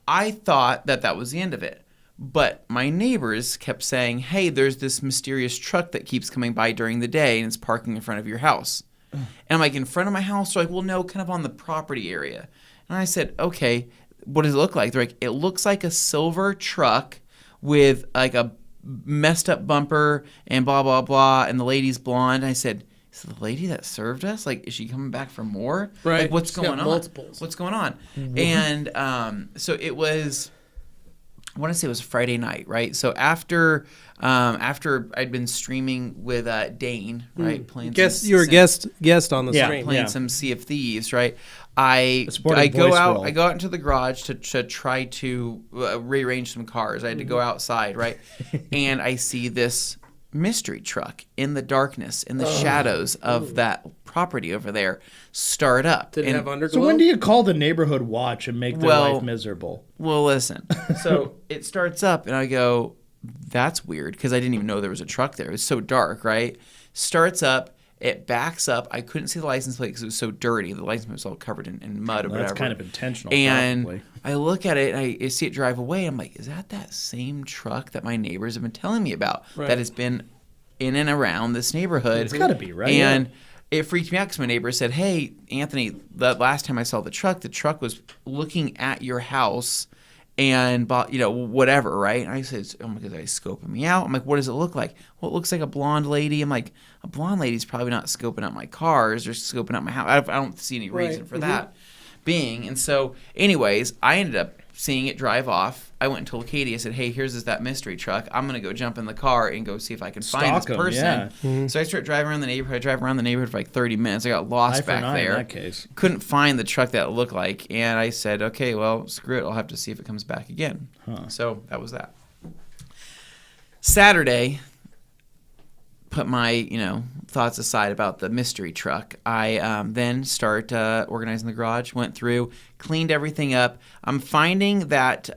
I thought that was the end of it. But my neighbors kept saying, "Hey, there's this mysterious truck that keeps coming by during the day, and it's parking in front of your house." And I'm like, "In front of my house?" They're like, "Well, no, kind of on the property area." And I said, "Okay, what does it look like?" They're like, "It looks like a silver truck with like a messed up bumper and blah, blah, blah, and the lady's blonde." And I said, "Is the lady that served us? Like, is she coming back for more? Right. Like, what's going on? Multiples. What's going on?" And so it was... I want to say it was Friday night, right? So after I'd been streaming with Dane, right, playing. You were guest on the stream, playing some Sea of Thieves, right? I go out into the garage to try to rearrange some cars. I had to go outside, right, and I see this mystery truck in the darkness, in the shadows of that property over there, start up. Did it have underglow? So when do you call the neighborhood watch and make their life miserable? Well, listen. So it starts up, and I go, "That's weird," because I didn't even know there was a truck there. It was so dark, right? Starts up, It backs up. I couldn't see the license plate because it was so dirty. The license plate was all covered in mud or whatever. That's kind of intentional, and probably. I look at it, and I see it drive away. I'm like, is that same truck that my neighbors have been telling me about that has been in and around this neighborhood? It's got to be, right? And it freaked me out because my neighbor said, hey, Anthony, the last time I saw the truck was looking at your house and, whatever, right? And I said, oh my God, he's scoping me out. I'm like, what does it look like? Well, it looks like a blonde lady. I'm like, a blonde lady's probably not scoping out my cars or scoping out my house. I don't see any reason for that being. And so, anyways, I ended up seeing it drive off. I went and told Katie, I said, hey, here's that mystery truck. I'm going to go jump in the car and go see if I can find this person. So I start driving around the neighborhood. I drive around the neighborhood for like 30 minutes. I got lost back there. In that case. Couldn't find the truck that it looked like. And I said, okay, well, screw it. I'll have to see if it comes back again. So that was that. Saturday, put my, thoughts aside about the mystery truck. I then start organizing the garage, went through, cleaned everything up. I'm finding that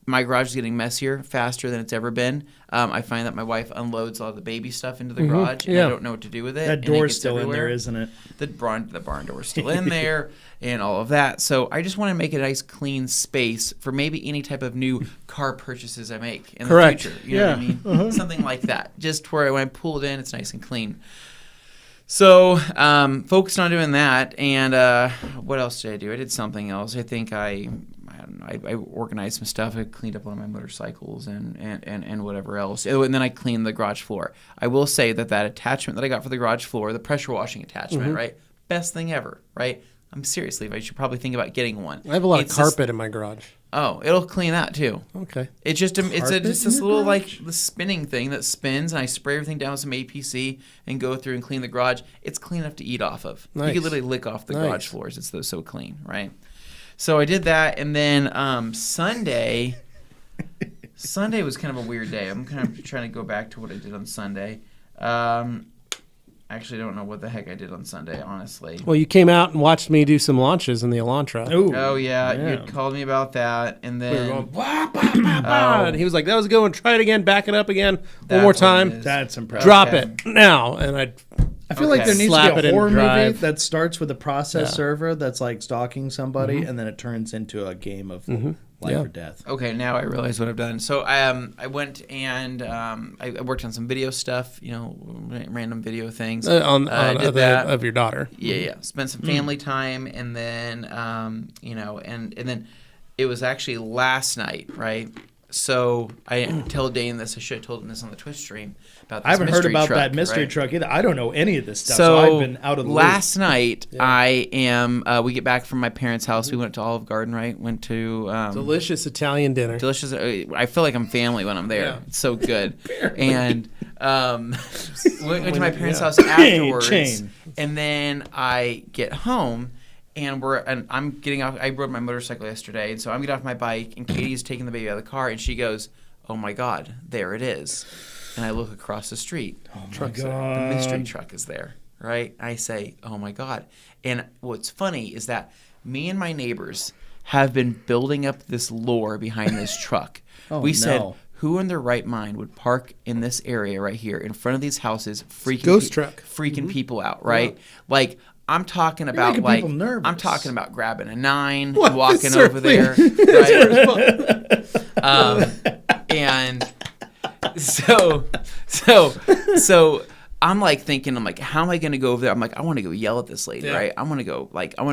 my garage is getting messier faster than it's ever been. I find that my wife unloads all the baby stuff into the garage, and I don't know what to do with it. That door's still everywhere. In there, isn't it? The barn door's still in there, and all of that. So I just want to make a nice, clean space for maybe any type of new car purchases I make in the future. You know what I mean? Something like that. Just where when I pull it in, it's nice and clean. So focused on doing that, and what else did I do? I did something else. I think I organized some stuff. I cleaned up one of my motorcycles and whatever else. And then I cleaned the garage floor. I will say that attachment that I got for the garage floor, the pressure washing attachment, right? Best thing ever, right? I'm seriously, I should probably think about getting one. I have a lot of carpet in my garage. Oh, it'll clean that too. Okay. It's just this little the spinning thing that spins, and I spray everything down with some APC and go through and clean the garage. It's clean enough to eat off of. Nice. You can literally lick off the garage floors. It's so clean, right? So I did that, and then Sunday was kind of a weird day. I'm kind of trying to go back to what I did on Sunday. I actually don't know what the heck I did on Sunday, honestly. Well, you came out and watched me do some launches in the Elantra. Ooh, oh, yeah. You had called me about that, and then... We were going, bah, bah, bah, bah. And he was like, that was a good one. Try it again. Back it up again. One more time. That's impressive. Drop it now. And I feel like there needs Slap to it be a and horror movie drive. that starts with a process server that's like stalking somebody, and then it turns into a game of life or death. Okay, now I realize what I've done. So I went and I worked on some video stuff, random video things. Of your daughter. Yeah. Spent some family time, and then and then it was actually last night, right? So I didn't tell Dane this. I should have told him this on the Twitch stream about this I haven't heard about truck, that mystery truck either. I don't know any of this stuff, so I've been out of the last night, we get back from my parents' house. We went to Olive Garden, right? Went to delicious Italian dinner. Delicious. I feel like I'm family when I'm there. Yeah. It's so good. And went to my parents' house afterwards, and then I get home. And I'm getting off. I rode my motorcycle yesterday, and so I'm getting off my bike, and Katie's taking the baby out of the car, and she goes, "Oh my God, there it is!" And I look across the street. Oh my God, the mystery truck is there, right? I say, "Oh my God!" And what's funny is that me and my neighbors have been building up this lore behind this truck. We said, who in their right mind would park in this area right here in front of these houses, freaking people out, right? Yeah. Like. I'm talking about I'm talking about grabbing a 9, walking over there, right? And so I'm like thinking, how am I going to go over there? I'm like, I want to go yell at this lady, right? I want to go be like, or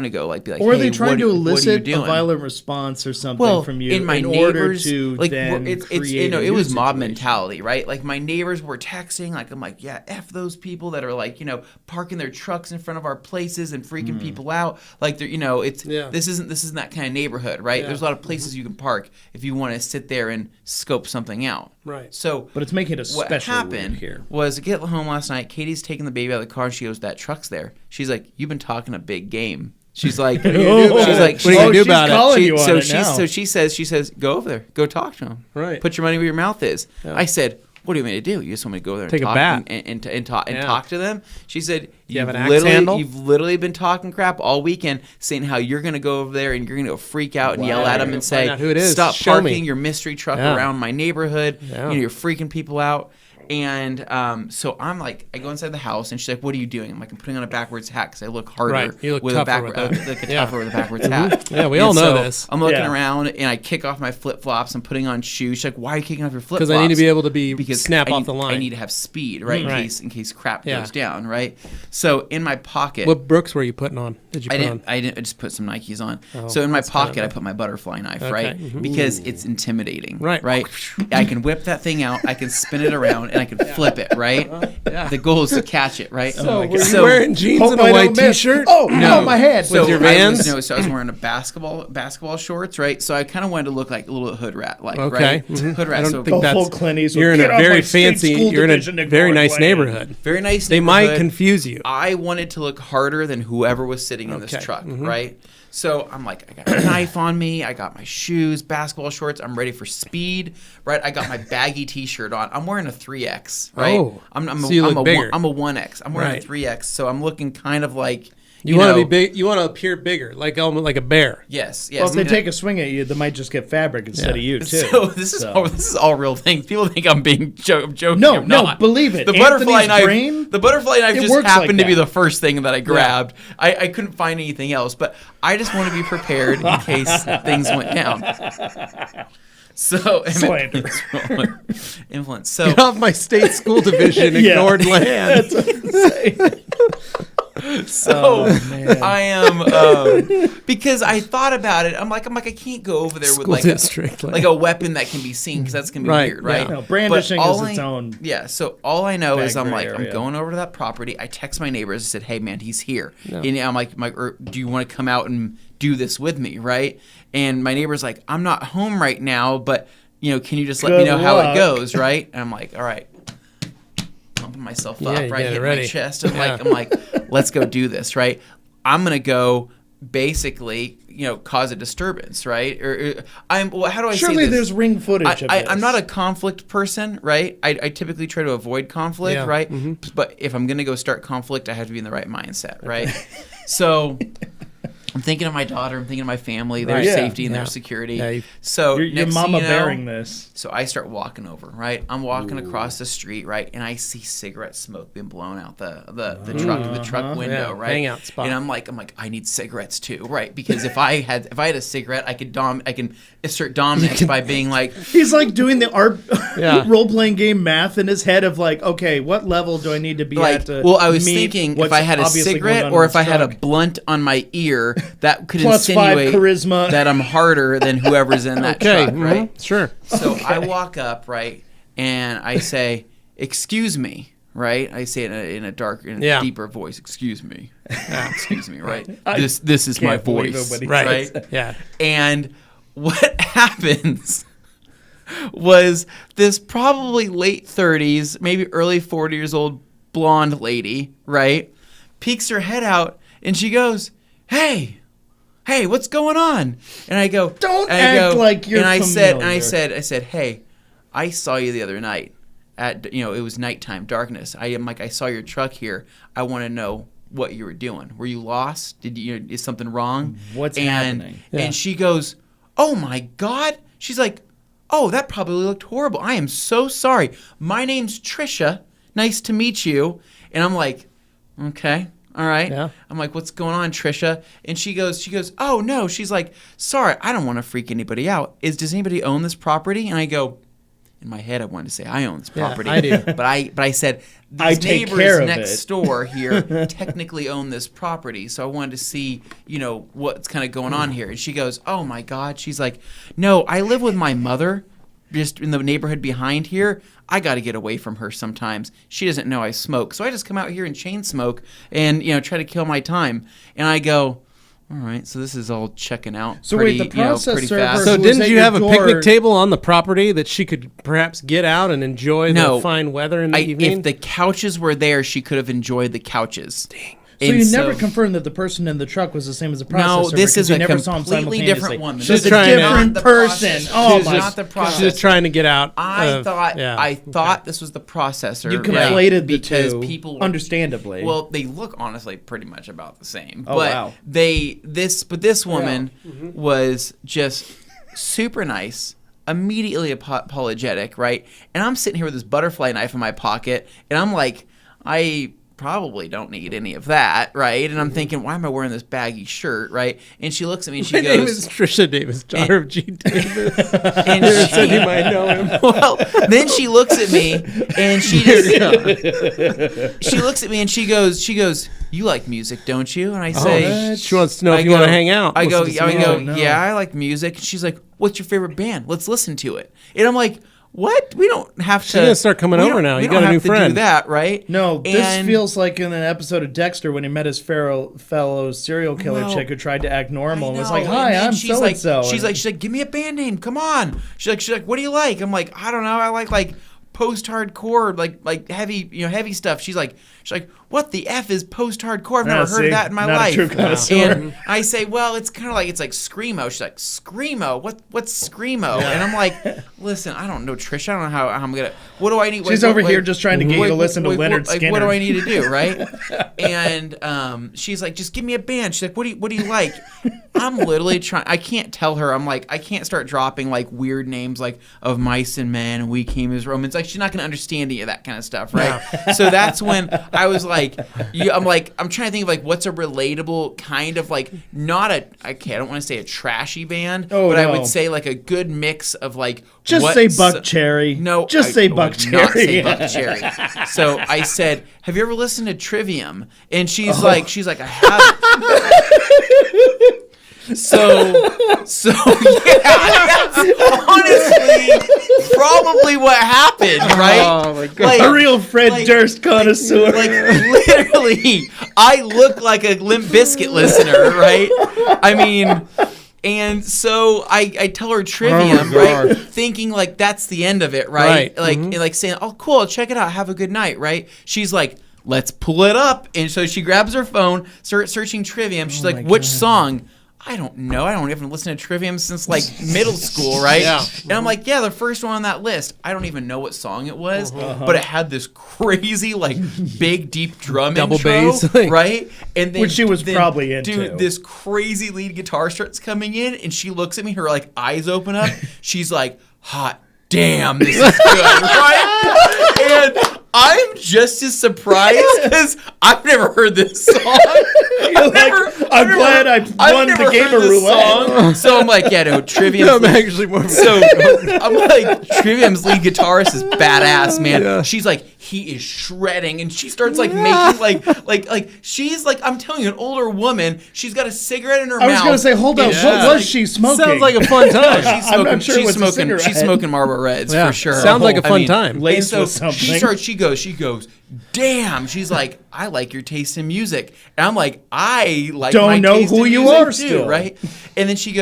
are they hey, trying to elicit a violent response or something from you in order to then it was mob mentality, right? Like my neighbors were texting, I'm like, yeah, F those people that are parking their trucks in front of our places and freaking people out. Like they're, this isn't that kind of neighborhood, right? Yeah. There's a lot of places you can park if you want to sit there and scope something out. Right. So, but it's making it a special. What happened here was I get home last night. Katie's taking the baby out of the car. And she goes, "That truck's there." She's like, "You've been talking a big game." She's like, "What are you gonna do about it?" So she says, "Go over there. Go talk to him. Right. Put your money where your mouth is." Yeah. I said, "What do you want me to do? You just want me to go over there take and talk a bat and talk to them?" She said, "You've literally been talking crap all weekend, saying how you're going to go over there and you're going to go freak out and yell at them and say, who it is. stop Show parking me. your mystery truck around my neighborhood. Yeah. You're freaking people out." And so I'm like, I go inside the house, and she's like, "What are you doing?" I'm like, "I'm putting on a backwards hat because I look harder Right. You look with tougher with that. tougher with a backwards hat." Yeah, we all know this. I'm looking around, and I kick off my flip flops. I'm putting on shoes. She's like, "Why are you kicking off your flip flops?" Because I need to be able to snap off the line. I need to have speed, right? Mm-hmm. In case crap goes down, right? So in my pocket, what Brooks were you putting on? I didn't just put some Nikes on. So in my pocket, I put my butterfly knife, right? Mm-hmm. Because it's intimidating, right? I can whip that thing out, I can spin it around, and I can flip it, right? The goal is to catch it, right? So were you wearing jeans and a white T-shirt? Oh, no, my head. With your Vans? So I was wearing a basketball shorts, right? So I kind of wanted to look like a little hood rat, right? Mm-hmm. Hood rat. I don't think that's. Full Clint Eastwood. You're in a very fancy. You're in a very nice Nice neighborhood. Very nice. They might confuse you. I wanted to look harder than whoever was sitting in this truck, right? So I'm like, I got a knife on me. I got my shoes, basketball shorts. I'm ready for speed, right? I got my baggy T-shirt on. I'm wearing a 3X, right? Oh, I'm a 1X. I'm wearing a 3X, so I'm looking kind of like. You want to be big. You want to appear bigger, like a bear. Yes. Well, if they take a swing at you, they might just get fabric instead of you too. So this is all real things. People think I'm being joking. No, I'm not. Believe it. The butterfly knife. The butterfly knife just happened to be the first thing that I grabbed. Yeah. I couldn't find anything else, but I just want to be prepared in case things went down. So influence. So get off my state school division. Ignored land. That's what I'm saying. So I am because I thought about it. I'm like I can't go over there with like a weapon that can be seen because that's gonna be weird, right? No, brandishing is its own. Yeah. So all I know is I'm area. going over to that property. I text my neighbors. I said, "Hey man, he's here." And I'm like, do you want to come out and do this with me, right? And my neighbor's like, "I'm not home right now, but can you just let me know how it goes, right?" And I'm like, "All right." Pumping myself up, right? Hitting my chest. I'm like, let's go do this, right? I'm gonna go basically, cause a disturbance, right? Or how do I say this? Surely there's ring footage of this. I'm not a conflict person, right? I typically try to avoid conflict, right? Mm-hmm. But if I'm gonna go start conflict, I have to be in the right mindset, right? So I'm thinking of my daughter. I'm thinking of my family, their safety and their security. Yeah, so your mama bearing this. So I start walking over, right? I'm walking across the street, right? And I see cigarette smoke being blown out the truck window, right? Hangout spot. And I'm like, I need cigarettes too, right? Because if I had a cigarette, I can assert dominance by being like. He's like doing the role playing game math in his head of like, okay, what level do I need to be at? Well, I was thinking if I had a cigarette or if I had a blunt on my ear. That could insinuate charisma. That I'm harder than whoever's in that truck, right? Mm-hmm. Sure. So I walk up, right, and I say, "Excuse me," right? I say it in a deeper voice. "Excuse me, excuse me," right? This is my voice, right? Yeah. And what happens was this probably late 30s, maybe early 40 years old blonde lady, right, peeks her head out and she goes, Hey, what's going on? And I go, don't act like you're familiar. I said, hey, I saw you the other night at, it was nighttime, darkness. I saw your truck here. I want to know what you were doing. Were you lost? Is something wrong? What's happening? And she goes, oh my God. She's like, oh, that probably looked horrible. I am so sorry. My name's Trisha. Nice to meet you. And I'm like, okay. All right. Yeah. I'm like, what's going on, Trisha? And she goes, oh no. She's like, sorry, I don't want to freak anybody out. Does anybody own this property? And I go, in my head, I wanted to say I own this property. I do. But I said, these neighbors next door here technically own this property. So I wanted to see, what's kind of going on here. And she goes, oh my God. She's like, no, I live with my mother just in the neighborhood behind here. I got to get away from her sometimes. She doesn't know I smoke. So I just come out here and chain smoke and, try to kill my time. And I go, all right, so this is all checking out pretty fast. So didn't you have a picnic table on the property that she could perhaps get out and enjoy the fine weather in the evening? If the couches were there, she could have enjoyed the couches. Dang. So you never confirmed that the person in the truck was the same as the processor? No, this is a completely different woman. She's a different person. Oh, my! Not the processor. She's just trying to get out. I thought this was the processor. You conflated the because two, people understandably. Well, they look honestly pretty much about the same. Oh, but wow. This woman was just super nice. immediately apologetic, right? And I'm sitting here with this butterfly knife in my pocket, and I'm like, I probably don't need any of that, right? And I'm thinking, why am I wearing this baggy shirt, right? And she looks at me and she My goes, name is Trisha Davis, daughter of G. Davis. and She said you might know him. well, then she looks at me and she looks at me and she goes, you like music, don't you? And I say, She wants to know if you want to hang out. I go, No. yeah, I like music. And she's like, what's your favorite band? Let's listen to it. And I'm like, what? We don't have to. She's gonna start coming over now. You got a new friend. We don't have to do that, right? No, this And- feels like in an episode of Dexter when he met his fellow serial killer Well, chick who tried to act normal and was I like, know. "Hi, And then I'm so and so." She's like, give me a band name. Come on. She's like, what do you like? I'm like, I don't know. I like post-hardcore, like heavy stuff. She's like, what the F is post-hardcore? I've never heard of that in my not life. a true connoisseur. And I say, well, it's kind of like screamo. She's like, screamo? What's screamo? And I'm like, listen, I don't know, Trish. I don't know how I'm gonna. What do I need? She's over here just trying to get you to listen to Leonard Skinner. What do I need to do, right? And she's like, just give me a band. She's like, what do you like? I'm literally trying. I can't tell her. I'm like, I can't start dropping like weird names like of mice and men and we came as Romans. Like she's not gonna understand any of that kind of stuff, right? So that's when I was like, I'm trying to think of like what's a relatable kind of like I don't want to say a trashy band, but I would say like a good mix of like. Just say Buck Cherry. No, just say Buck Cherry. Not say Buck Cherry. So I said, "Have you ever listened to Trivium?" And she's like, "I haven't." So yeah, that's honestly probably what happened, right? Oh my God. Like, A real Fred Durst connoisseur. like literally, I look like a Limp Bizkit listener, right? I mean. And so I tell her Trivium, right? Thinking like that's the end of it, right? Like and like saying, "Oh, cool, check it out. Have a good night," right? She's like, "Let's pull it up." And so she grabs her phone, starts searching Trivium. She's like, "Which song?" I don't know. I don't even listen to Trivium since like middle school, right? Yeah. And I'm like, yeah, the first one on that list. I don't even know what song it was, but it had this crazy, like, big, deep drum Double intro, bass, like- right? And then Which she was probably into. Dude, this crazy lead guitar starts coming in, and she looks at me. Her like eyes open up. She's like, "Hot damn, this is good," right? And I'm just as surprised because I've never heard this song. I'm glad I won the game of roulette. So I'm like, yeah, no, Trivium's I'm actually more. so I'm like, Trivium's lead guitarist is badass, man. Yeah. She's like, he is shredding, and she starts like making like she's like, I'm telling you, an older woman. She's got a cigarette in her mouth. I was going to say, hold on, Yeah. what was she smoking? Sounds like a fun time. She's I'm smoking. not sure it was a cigarette. She's smoking Marlboro Reds Yeah. for sure. Sounds like a I fun mean, time. Laced and with so something. she goes, damn. She's like, I like your taste in music, and I'm like, I like. Don't my know taste who in you music are too, still. right? And then she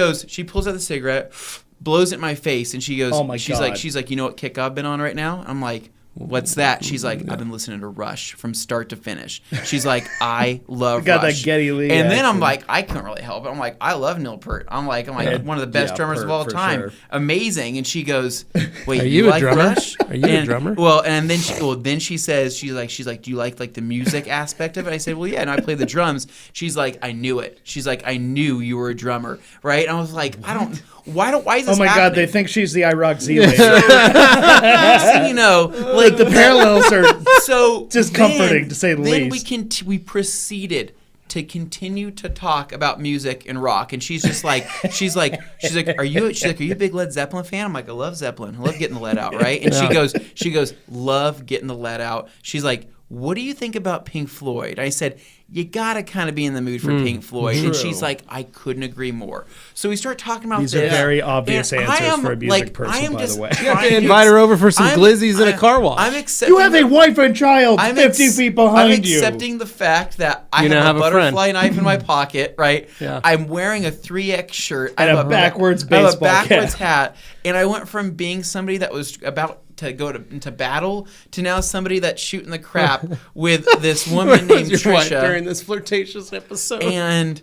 pulls out the cigarette, blows it in my face, and she goes, Oh my she's God. like, you know what kick I've been on right now? I'm like, what's that? She's like, I've been listening to Rush from start to finish. She's like, I love Got that Rush. Geddy Lee And then I'm action. like, I couldn't really help it. I'm like, I love Neil Peart. I'm like one of the best Yeah, drummers of Peart, all for time. sure. Amazing. And she goes, wait, Are you a like drummer? Rush? Are you a drummer? Well, and then she says, she's like, do you like the music aspect of it? I said, well, yeah, and I play the drums. She's like, I knew it. She's like, I knew you were a drummer, right? And I was like, why is this Oh my God, happening? they think she's the Iraq Z lady. Next thing you know, like The parallels are so discomforting, to say the then least. we proceeded to continue to talk about music and rock, and she's like, are you a big Led Zeppelin fan? I'm like, I love Zeppelin. I love Getting the Lead Out, right? And she goes, love Getting the Lead Out. She's like, what do you think about Pink Floyd? I said, you gotta kind of be in the mood for Pink Floyd. True. And she's like, I couldn't agree more. So we start talking about These this. are very obvious and I answers am, for a music like, person, I am by just the way. You have trying to invite her over for some glizzies and a car wash. I'm accepting You have a wife and child 50 feet behind you. I'm accepting the fact that I now have a have a friend. butterfly knife in my pocket, right? Yeah. I'm wearing a 3X shirt. And I a have backwards I have a baseball backwards cap. hat. And I went from being somebody that was about to go into battle to now somebody that's shooting the crap with this woman Where was named your wife Trisha. during this flirtatious episode? And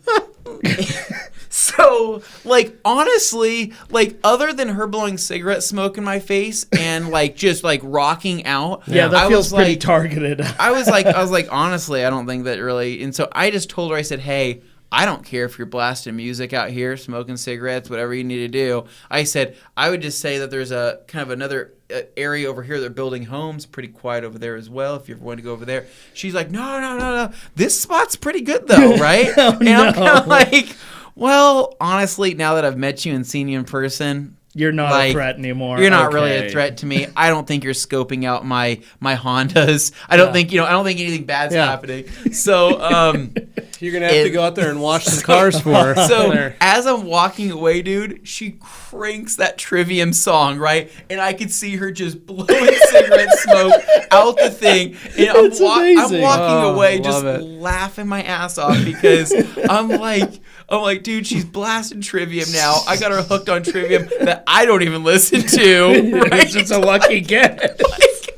so, like, honestly, like, other than her blowing cigarette smoke in my face and, like, just, like, rocking out. Yeah, that I feels was pretty like, targeted. I was like, honestly, I don't think that really. And so I just told her, I said, hey, I don't care if you're blasting music out here, smoking cigarettes, whatever you need to do. I said, I would just say that there's a kind of another area over here. They're building homes, pretty quiet over there as well, if you ever want to go over there. She's like, no. This spot's pretty good, though, right? I'm kind of like, well, honestly, now that I've met you and seen you in person... You're not a threat anymore. You're not really a threat to me. I don't think you're scoping out my Hondas. I don't think I don't think anything bad's happening. So you're gonna have to go out there and wash the cars for her. So as I'm walking away, dude, she cranks that Trivium song, right? And I could see her just blowing cigarette smoke out the thing. And I'm walking away just laughing my ass off because I'm like, dude, she's blasting Trivium now. I got her hooked on Trivium that I don't even listen to. Right? It's just a lucky get.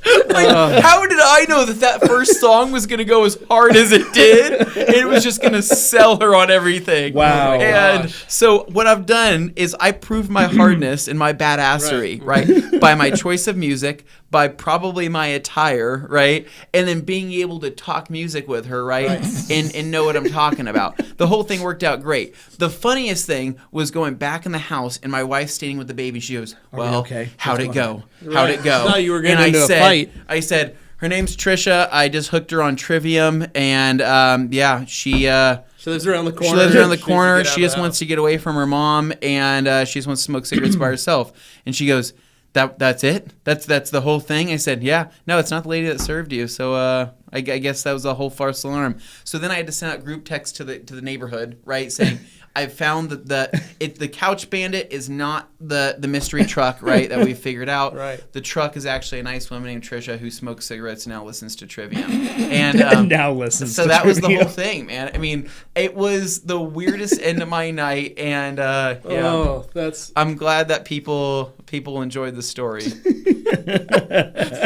How did I know that first song was going to go as hard as it did? It was just going to sell her on everything. Wow. And so what I've done is I proved my hardness and my badassery, right? By my choice of music, by probably my attire, right? And then being able to talk music with her, right? And know what I'm talking about. The whole thing worked out great. The funniest thing was going back in the house and my wife standing with the baby. She goes, well, how'd it go? How'd it go? I thought you were getting into a fight. I said, her name's Trisha. I just hooked her on Trivium, and she lives around the corner. She lives around the corner. She just wants to get away from her mom, and she just wants to smoke cigarettes by herself. And she goes, "That's it? That's the whole thing?" I said, "Yeah, no, it's not the lady that served you." So I guess that was a whole false alarm. So then I had to send out group text to the neighborhood, right, saying, I found that the Couch Bandit is not the mystery truck, right, that we figured out. Right. The truck is actually a nice woman named Trisha who smokes cigarettes and now listens to Trivium. And now listens so to that Trivium. was the whole thing, man. I mean, it was the weirdest end of my night, and I'm glad that people enjoyed the story.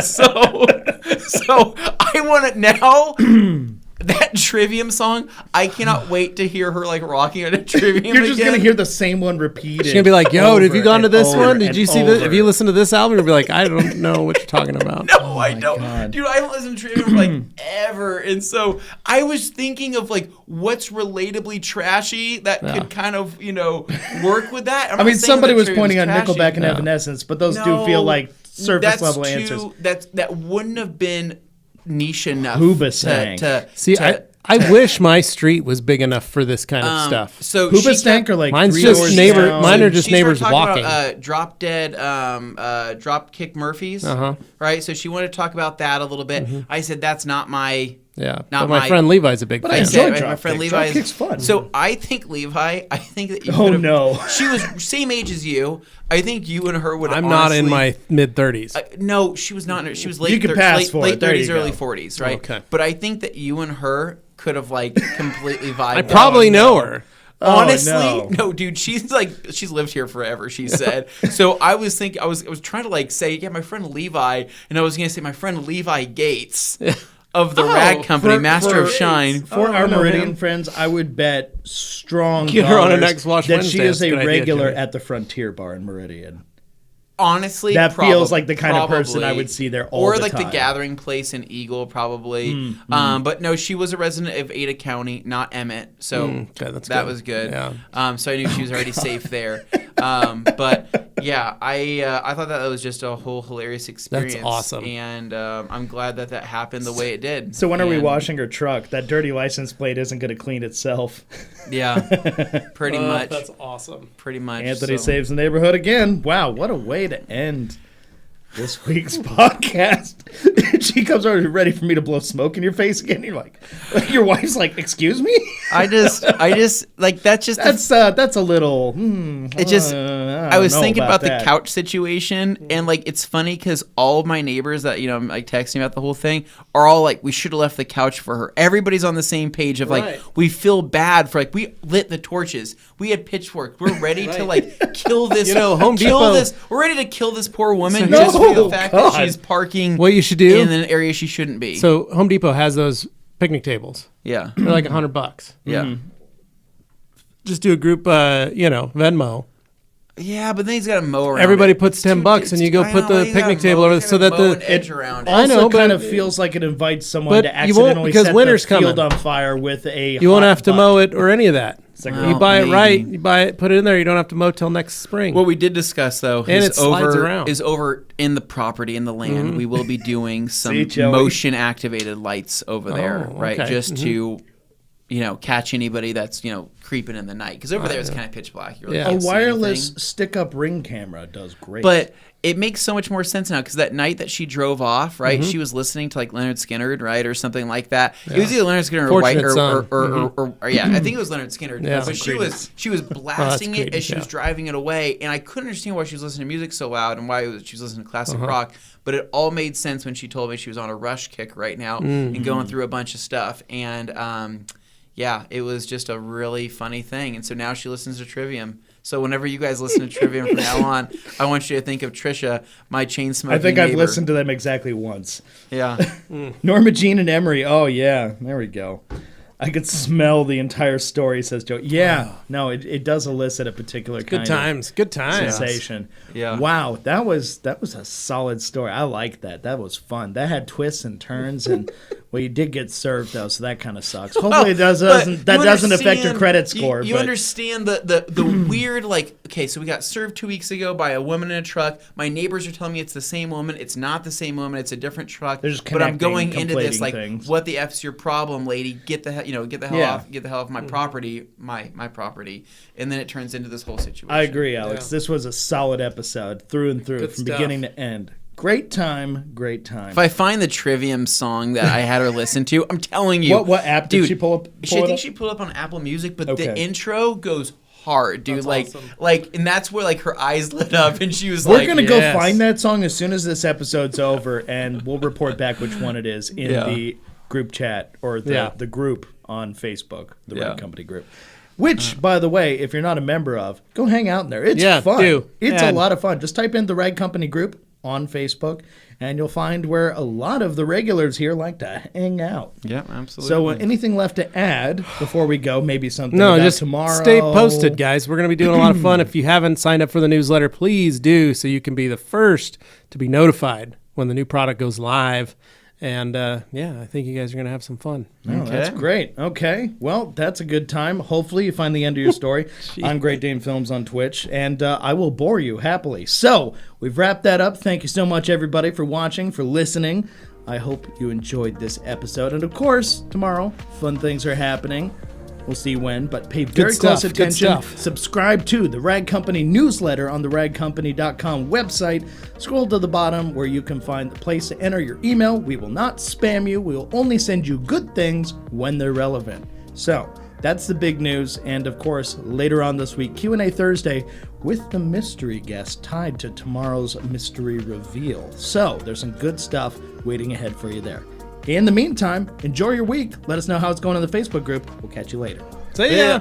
So I want it now. That Trivium song, I cannot wait to hear her like rocking on a Trivium. You're just gonna hear the same one repeated. She's gonna be like, "Yo, have you gone to this one? Did you see this? Have you listened to this album?" You'll be like, "I don't know what you're talking about." No, I don't, dude. I don't listen to Trivium like ever, and so I was thinking of like what's relatably trashy that could kind of work with that. I mean, somebody was pointing at Nickelback and Evanescence, but those do feel like surface level answers. That wouldn't have been niche enough I wish my street was big enough for this kind of stuff. So Hoobastank or like mine's just neighbor. Mine are just neighbors walking. About, drop dead, drop kick Murphys. Right. So she wanted to talk about that a little bit. I said that's not my. Yeah, but my friend Levi's a big fan. I enjoy my friend Levi is fun. So I think Levi. I think that you. She was same age as you. I think you and her would. I'm not in my mid 30s. No, she was not. She was late. You could pass for late it. 30s, early 40s, right? Okay. But I think that you and her could have like completely vibed. I probably know her. Honestly, no, dude. She's lived here forever. She said. So I was thinking. I was trying to like say, yeah, my friend Levi, and I was gonna say my friend Levi Gates. Of the Rag Company, Master of Shine. For our Meridian friends, I would bet strong Get her on a next Wash that Wednesday. she is a That's a good regular idea, at the Frontier Bar in Meridian. Honestly, that feels like the kind of person I would see there all the time. Or like the Gathering Place in Eagle, probably. But no, she was a resident of Ada County, not Emmett. So that was good. Yeah. So I knew she was already safe there. But yeah, I thought that was just a whole hilarious experience. That's awesome. And I'm glad that happened the way it did. So when are we washing her truck? That dirty license plate isn't going to clean itself. Yeah, pretty much. That's awesome. Pretty much. Anthony saves the neighborhood again. Wow, what a way to end this week's podcast. She comes over ready for me to blow smoke in your face again. You're like your wife's like, "Excuse me." I just like that's a little. It just. I was thinking about the couch situation, and like it's funny because all of my neighbors that I'm like texting about the whole thing are all like, we should have left the couch for her. Everybody's on the same page of like, we feel bad for like, we lit the torches, we had pitchforks, we're ready to like kill this. Home Depot. We're ready to kill this poor woman So just for the fact that she's parking. What you should do in an area she shouldn't be. So Home Depot has those picnic tables. Yeah, they're like $100. Yeah, just do a group, Venmo. Yeah, but then he's got a mow around. Everybody puts $10 and you go put the picnic table over so that the edge around it. Also, I know, kind but of feels like it invites someone to you won't, accidentally because set winter's the field coming. on fire with a. You won't have to mow it or any of that. Well, you buy maybe. it right. You buy it, put it in there. You don't have to mow till next spring. What we did discuss, though, And it slides around. is over in the property, in the land. We will be doing some Joey. motion-activated lights over there, right? okay. Just to, catch anybody that's, creeping in the night. Because over there it's kind of pitch black. You really A can't see wireless anything. stick-up ring camera does great. But it makes so much more sense now because that night that she drove off, right? She was listening to like Leonard Skinner, right, or something like that. It was either Leonard Skinner or White, or yeah, I think it was Leonard Skinner. Yeah. But she was blasting it as she was driving it away, and I couldn't understand why she was listening to music so loud and why she was listening to classic rock. But it all made sense when she told me she was on a Rush kick right now and going through a bunch of stuff, and yeah, it was just a really funny thing. And so now she listens to Trivium. So whenever you guys listen to Trivium from now on, I want you to think of Trisha, my chain smoking I think neighbor. I've listened to them exactly once. Yeah. Norma Jean and Emery. Oh, yeah. There we go. I could smell the entire story, says Joe. Yeah. No, it does elicit a particular kind Good times. of sensation. Yeah. Wow. That was a solid story. I like that. That was fun. That had twists and turns, and well, you did get served though, so that kind of sucks. Hopefully that doesn't affect your credit score. You understand the weird, like, okay, so we got served 2 weeks ago by a woman in a truck. My neighbors are telling me it's the same woman. It's not the same woman. It's a different truck. But I'm going into this like, things. what the F's your problem, lady? Get the hell off my property, my property. And then it turns into this whole situation. I agree, Alex. This was a solid episode through and through, from beginning to end. Great time. If I find the Trivium song that I had her listen to, I'm telling you. What app did she pull up? I think she pulled up on Apple Music, but the intro goes hard, dude. That's awesome. And that's where like her eyes lit up, and she was We're like, gonna go find that song as soon as this episode's over, and we'll report back which one it is in the group chat or the group on Facebook, the Red Company group. Which, by the way, if you're not a member of, go hang out in there. It's fun. It's a lot of fun. Just type in the Rag Company group on Facebook, and you'll find where a lot of the regulars here like to hang out. Yeah, absolutely. So anything left to add before we go? Maybe something about just tomorrow? Stay posted, guys. We're going to be doing a lot of fun. If you haven't signed up for the newsletter, please do so you can be the first to be notified when the new product goes live. And, I think you guys are going to have some fun. Oh, that's great. Okay. Well, that's a good time. Hopefully you find the end of your story. I'm Great Dane Films on Twitch, and I will bore you happily. So we've wrapped that up. Thank you so much, everybody, for watching, for listening. I hope you enjoyed this episode. And, of course, tomorrow, fun things are happening. We'll see when, but pay very close attention. Subscribe to the Rag Company newsletter on the ragcompany.com website. Scroll to the bottom where you can find the place to enter your email. We will not spam you. We will only send you good things when they're relevant. So that's the big news. And of course, later on this week, Q&A Thursday with the mystery guest tied to tomorrow's mystery reveal. So there's some good stuff waiting ahead for you there. In the meantime, enjoy your week. Let us know how it's going in the Facebook group. We'll catch you later. See ya.